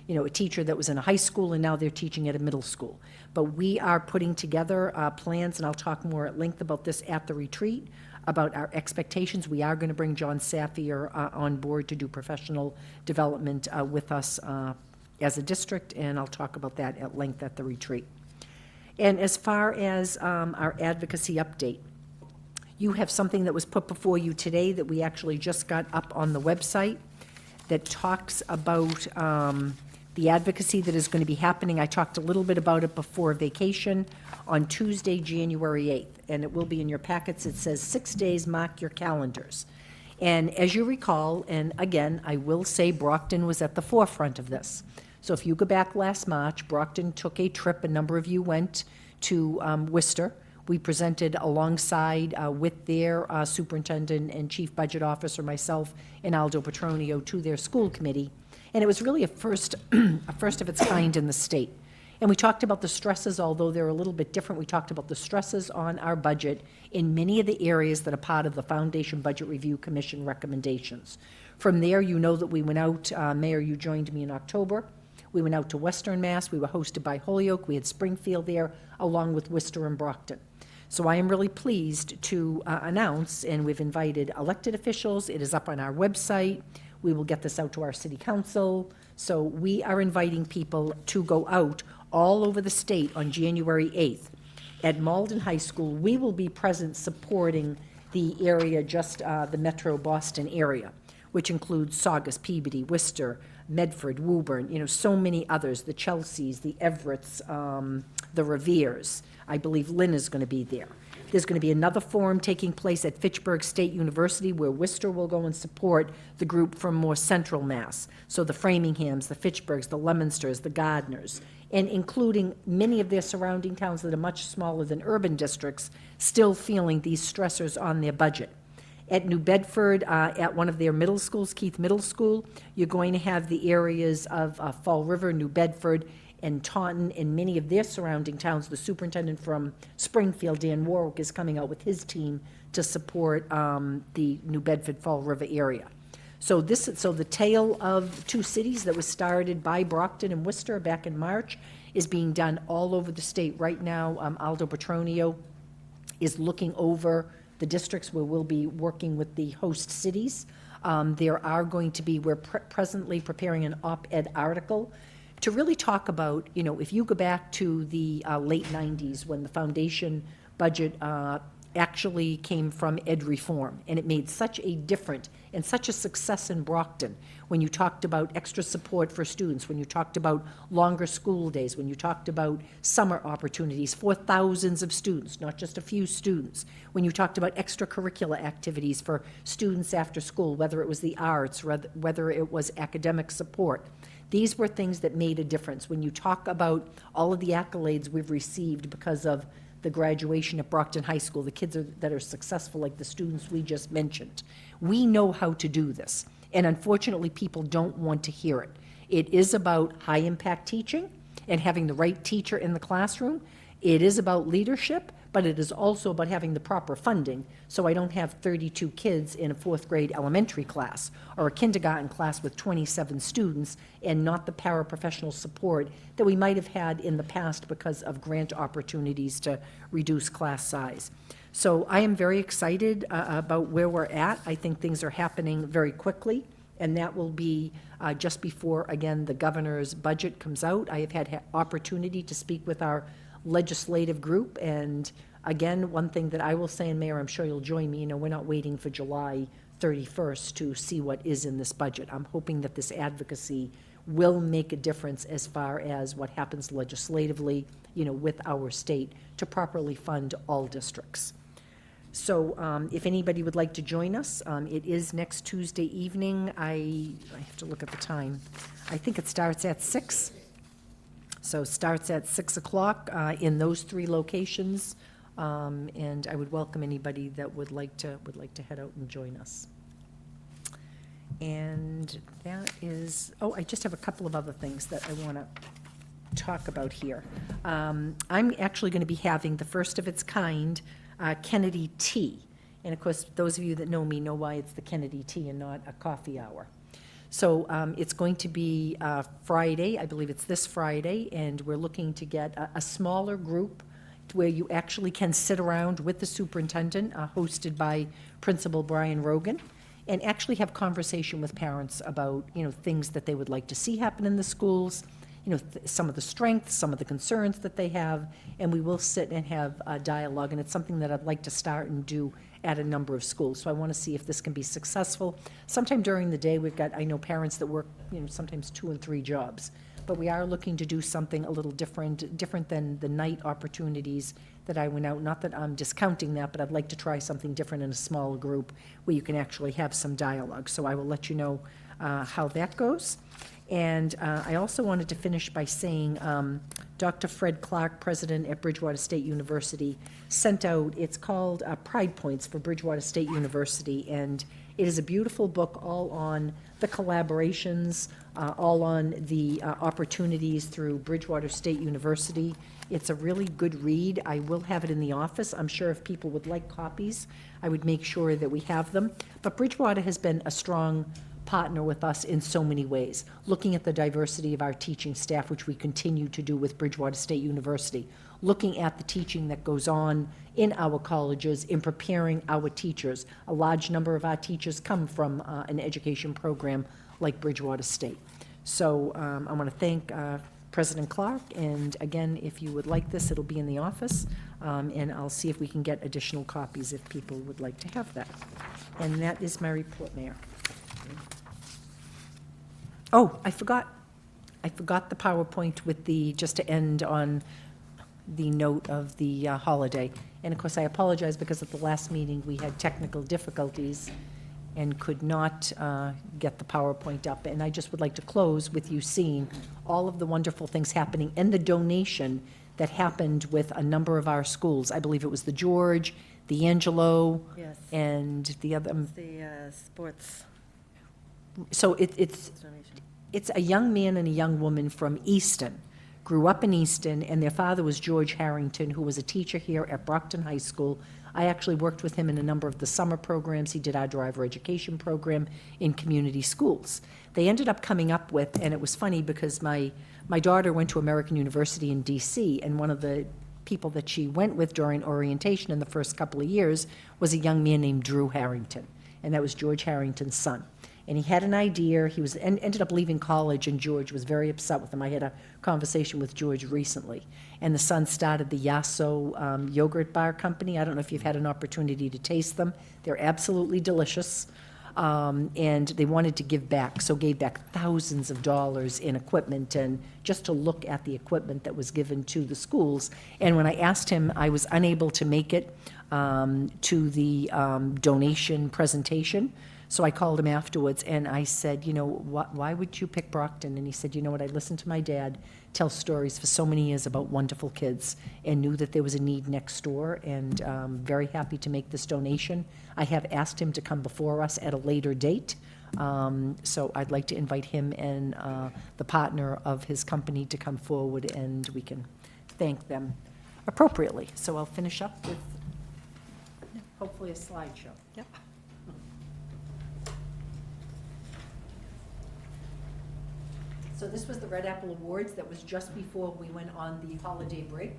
A teacher that was in a high school and now they're teaching at a middle school. But we are putting together plans, and I'll talk more at length about this at the retreat, about our expectations. We are going to bring John Saffier on board to do professional development with us as a district, and I'll talk about that at length at the retreat. And as far as our advocacy update, you have something that was put before you today that we actually just got up on the website that talks about the advocacy that is going to be happening. I talked a little bit about it before vacation on Tuesday, January 8th, and it will be in your packets. It says 6 days, mark your calendars. And as you recall, and again, I will say Brockton was at the forefront of this. So if you go back last March, Brockton took a trip, a number of you went to Worcester. We presented alongside with their superintendent and chief budget officer, myself, and Aldo Petronio to their school committee. And it was really a first of its kind in the state. And we talked about the stresses, although they're a little bit different. We talked about the stresses on our budget in many of the areas that are part of the Foundation Budget Review Commission recommendations. From there, you know that we went out, Mayor, you joined me in October. We went out to Western Mass. We were hosted by Holyoke. We had Springfield there, along with Worcester and Brockton. So I am really pleased to announce, and we've invited elected officials. It is up on our website. We will get this out to our city council. So we are inviting people to go out all over the state on January 8th. At Malden High School, we will be present supporting the area, just the Metro Boston area, which includes Saugus, Peabody, Worcester, Medford, Woburn, so many others, the Chelseas, the Everetts, the Reveres. I believe Lynn is going to be there. There's going to be another forum taking place at Fitchburg State University where Worcester will go and support the group from more central Mass. So the Framinghams, the Fitchburgs, the Leominsters, the Gardners, and including many of their surrounding towns that are much smaller than urban districts, still feeling these stressors on their budget. At New Bedford, at one of their middle schools, Keith Middle School, you're going to have the areas of Fall River, New Bedford, and Taunton, and many of their surrounding towns. The superintendent from Springfield, Dan Warwick, is coming out with his team to support the New Bedford, Fall River area. So the tale of two cities that was started by Brockton and Worcester back in March is being done all over the state right now. Aldo Petronio is looking over the districts where we'll be working with the host cities. There are going to be, we're presently preparing an op-ed article to really talk about, if you go back to the late 90s when the foundation budget actually came from ed reform, and it made such a difference and such a success in Brockton when you talked about extra support for students, when you talked about longer school days, when you talked about summer opportunities for thousands of students, not just a few students, when you talked about extracurricular activities for students after school, whether it was the arts, whether it was academic support. These were things that made a difference. When you talk about all of the accolades we've received because of the graduation at Brockton High School, the kids that are successful, like the students we just mentioned. We know how to do this, and unfortunately, people don't want to hear it. It is about high-impact teaching and having the right teacher in the classroom. It is about leadership, but it is also about having the proper funding, so I don't have 32 kids in a fourth grade elementary class or a kindergarten class with 27 students and not the paraprofessional support that we might have had in the past because of grant opportunities to reduce class size. So I am very excited about where we're at. I think things are happening very quickly, and that will be just before, again, the governor's budget comes out. I have had opportunity to speak with our legislative group, and again, one thing that I will say, and Mayor, I'm sure you'll join me, we're not waiting for July 31st to see what is in this budget. I'm hoping that this advocacy will make a difference as far as what happens legislatively, with our state to properly fund all districts. So if anybody would like to join us, it is next Tuesday evening. I have to look at the time. I think it starts at 6. So starts at 6 o'clock in those 3 locations, and I would welcome anybody that would like to head out and join us. And that is, I just have a couple of other things that I want to talk about here. I'm actually going to be having the first of its kind Kennedy tea, and of course, those of you that know me know why it's the Kennedy tea and not a coffee hour. So it's going to be Friday, I believe it's this Friday, and we're looking to get a smaller group where you actually can sit around with the superintendent, hosted by Principal Brian Rogan, and actually have conversation with parents about, things that they would like to see happen in the schools, some of the strengths, some of the concerns that they have, and we will sit and have a dialogue, and it's something that I'd like to start and do at a number of schools. So I want to see if this can be successful. Sometime during the day, I know parents that work, sometimes 2 and 3 jobs, but we are looking to do something a little different than the night opportunities that I went out. Not that I'm discounting that, but I'd like to try something different in a small group where you can actually have some dialogue. So I will let you know how that goes. And I also wanted to finish by saying Dr. Fred Clark, president at Bridgewater State University, sent out, it's called Pride Points for Bridgewater State University, and it is a beautiful book all on the collaborations, all on the opportunities through Bridgewater State University. It's a really good read. I will have it in the office. I'm sure if people would like copies, I would make sure that we have them. But Bridgewater has been a strong partner with us in so many ways, looking at the diversity of our teaching staff, which we continue to do with Bridgewater State University, looking at the teaching that goes on in our colleges in preparing our teachers. A large number of our teachers come from an education program like Bridgewater State. So I want to thank President Clark, and again, if you would like this, it'll be in the office, and I'll see if we can get additional copies if people would like to have that. And that is my report, Mayor. Oh, I forgot the PowerPoint with just to end on the note of the holiday. And of course, I apologize because at the last meeting, we had technical difficulties and could not get the PowerPoint up. And I just would like to close with you seeing all of the wonderful things happening and the donation that happened with a number of our schools. I believe it was the George, DAngelo, Yes, and the other, the sports so it's donation. It's a young man and a young woman from Easton, grew up in Easton, and their father was George Harrington, who was a teacher here at Brockton High School. I actually worked with him in a number of the summer programs. He did our driver education program in community schools. They ended up coming up with, and it was funny because my daughter went to American University in DC, and one of the people that she went with during orientation in the first couple of years was a young man named Drew Harrington, and that was George Harrington's son. And he had an idea, ended up leaving college, and George was very upset with him. I had a conversation with George recently. And the son started the Yasso yogurt bar company. I don't know if you've had an opportunity to taste them. They're absolutely delicious. And they wanted to give back, so gave back thousands of dollars in equipment, and just to look at the equipment that was given to the schools. And when I asked him, I was unable to make it to the donation presentation. So I called him afterwards, and I said, you know, why would you pick Brockton? And he said, you know what, I listened to my dad tell stories for so many years about wonderful kids, and knew that there was a need next door, and very happy to make this donation. I have asked him to come before us at a later date, so I'd like to invite him and the partner of his company to come forward, and we can thank them appropriately. So I'll finish up with hopefully a slideshow. Yep. So this was the Red Apple Awards. That was just before we went on the holiday break.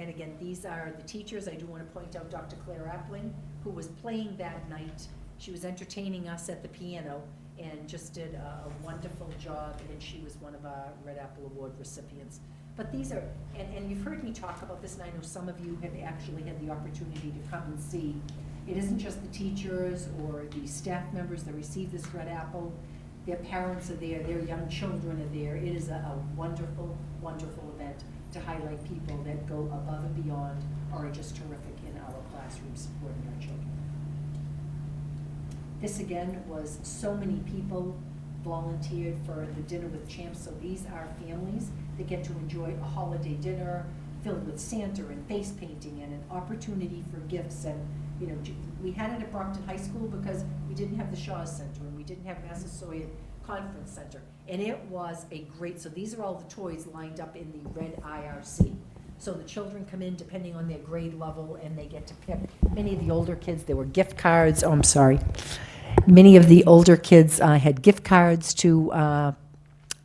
And again, these are the teachers. I do want to point out Dr. Claire Appling, who was playing that night. She was entertaining us at the piano and just did a wonderful job, and she was one of our Red Apple Award recipients. But these are, and you've heard me talk about this, and I know some of you have actually had the opportunity to come and see. It isn't just the teachers or the staff members that receive this Red Apple. Their parents are there, their young children are there. It is a wonderful, wonderful event to highlight people that go above and beyond or are just terrific in our classroom supporting our children. This again was so many people volunteered for the Dinner with Champs. So these are families that get to enjoy a holiday dinner filled with Santa and face painting and an opportunity for gifts. And you know, we had it at Brockton High School because we didn't have the Shaw Center and we didn't have Massasoit Conference Center. And it was a great, so these are all the toys lined up in the red IRC. So the children come in depending on their grade level, and they get to pick. Many of the older kids, there were gift cards. Oh, I'm sorry. Many of the older kids had gift cards to,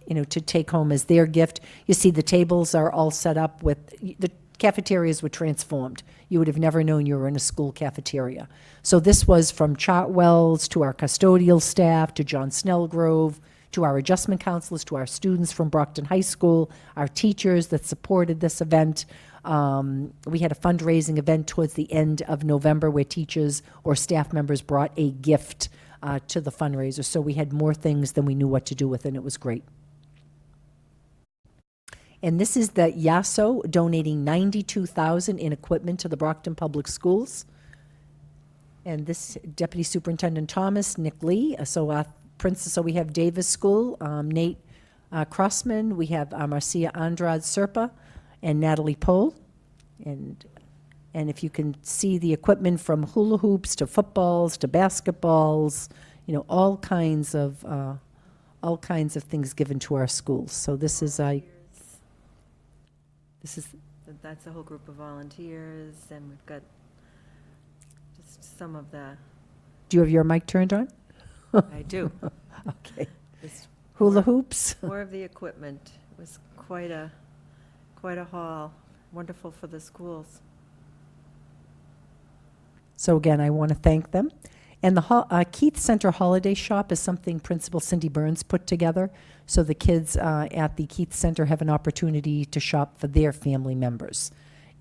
to take home as their gift. You see the tables are all set up with, the cafeterias were transformed. You would have never known you were in a school cafeteria. So this was from Chartwell's to our custodial staff, to John Snellgrove, to our adjustment counselors, to our students from Brockton High School, our teachers that supported this event. We had a fundraising event towards the end of November where teachers or staff members brought a gift to the fundraiser. So we had more things than we knew what to do with, and it was great. And this is the Yasso donating $92,000 in equipment to the Brockton Public Schools. And this Deputy Superintendent Thomas, Nick Lee. So we have Davis School, Nate Crossman. We have Marcia Andrade Serpa and Natalie Pohl. And if you can see the equipment from hula hoops to footballs to basketballs, all kinds of things given to our schools. So this is That's a whole group of volunteers, and we've got just some of the, Do you have your mic turned on? I do. Okay. It's Hula hoops. more of the equipment. It was quite a haul. Wonderful for the schools. So again, I want to thank them. And the Keith Center Holiday Shop is something Principal Cindy Burns put together. So the kids at the Keith Center have an opportunity to shop for their family members.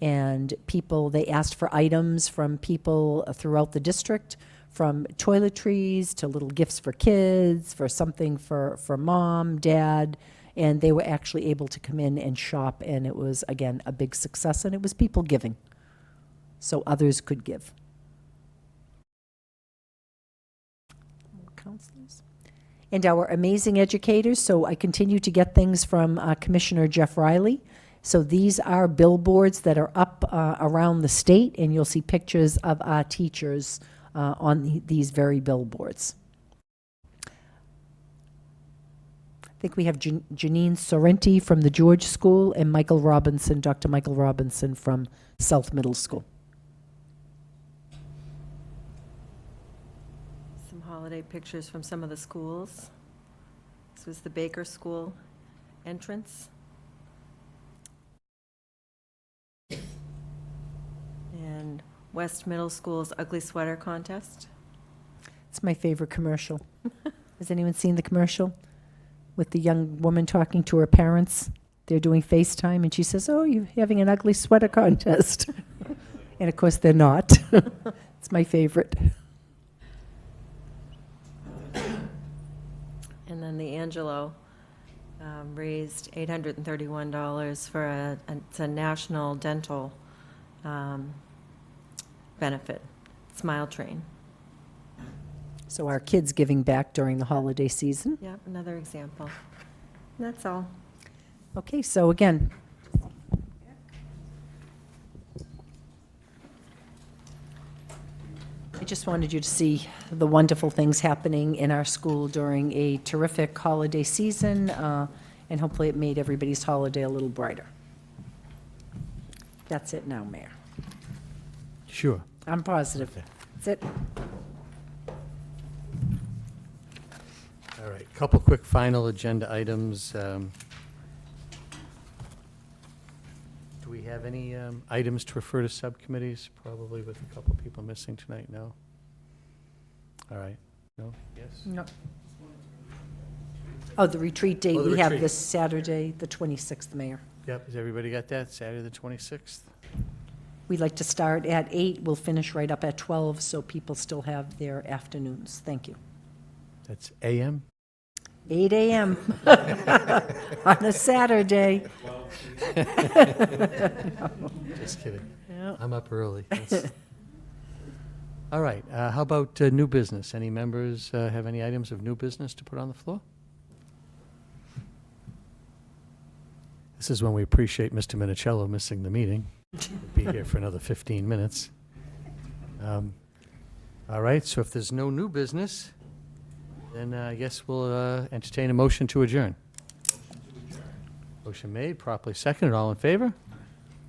And they asked for items from people throughout the district, from toiletries to little gifts for kids, for something for mom, dad, and they were actually able to come in and shop, and it was, again, a big success, and it was people giving, so others could give. Counselors. And our amazing educators, so I continue to get things from Commissioner Jeff Riley. So these are billboards that are up around the state, and you'll see pictures of our teachers on these very billboards. I think we have Janine Sorrenti from the George School and Michael Robinson, Dr. Michael Robinson from South Middle School. Some holiday pictures from some of the schools. This was the Baker School entrance. And West Middle School's Ugly Sweater Contest. It's my favorite commercial. Has anyone seen the commercial with the young woman talking to her parents? They're doing FaceTime, and she says, "Oh, you're having an ugly sweater contest." And of course, they're not. It's my favorite. And then the Angelo raised $831 for it's a national dental benefit, Smile Train. So our kids giving back during the holiday season. Yep, another example. That's all. Okay, so again, I just wanted you to see the wonderful things happening in our school during a terrific holiday season, and hopefully it made everybody's holiday a little brighter. That's it now, Mayor. Sure. I'm positive. That's it. All right, couple quick final agenda items. Do we have any items to refer to subcommittees? Probably with a couple people missing tonight, no? All right, no, yes? No. Oh, the retreat date, Oh, the we have retreat. this Saturday, the 26th, Mayor. Yep, has everybody got that, Saturday the 26th? We'd like to start at 8, we'll finish right up at 12, so people still have their afternoons. Thank you. That's AM? 8 a.m. on a Saturday. Just kidding. Yeah. I'm up early. All right, how about new business? Any members have any items of new business to put on the floor? This is when we appreciate Mr. Minicello missing the meeting. He'll be here for another 15 minutes. All right, so if there's no new business, then I guess we'll entertain a motion to adjourn. Motion made, properly seconded. All in favor?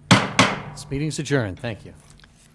This meeting's adjourned. Thank you.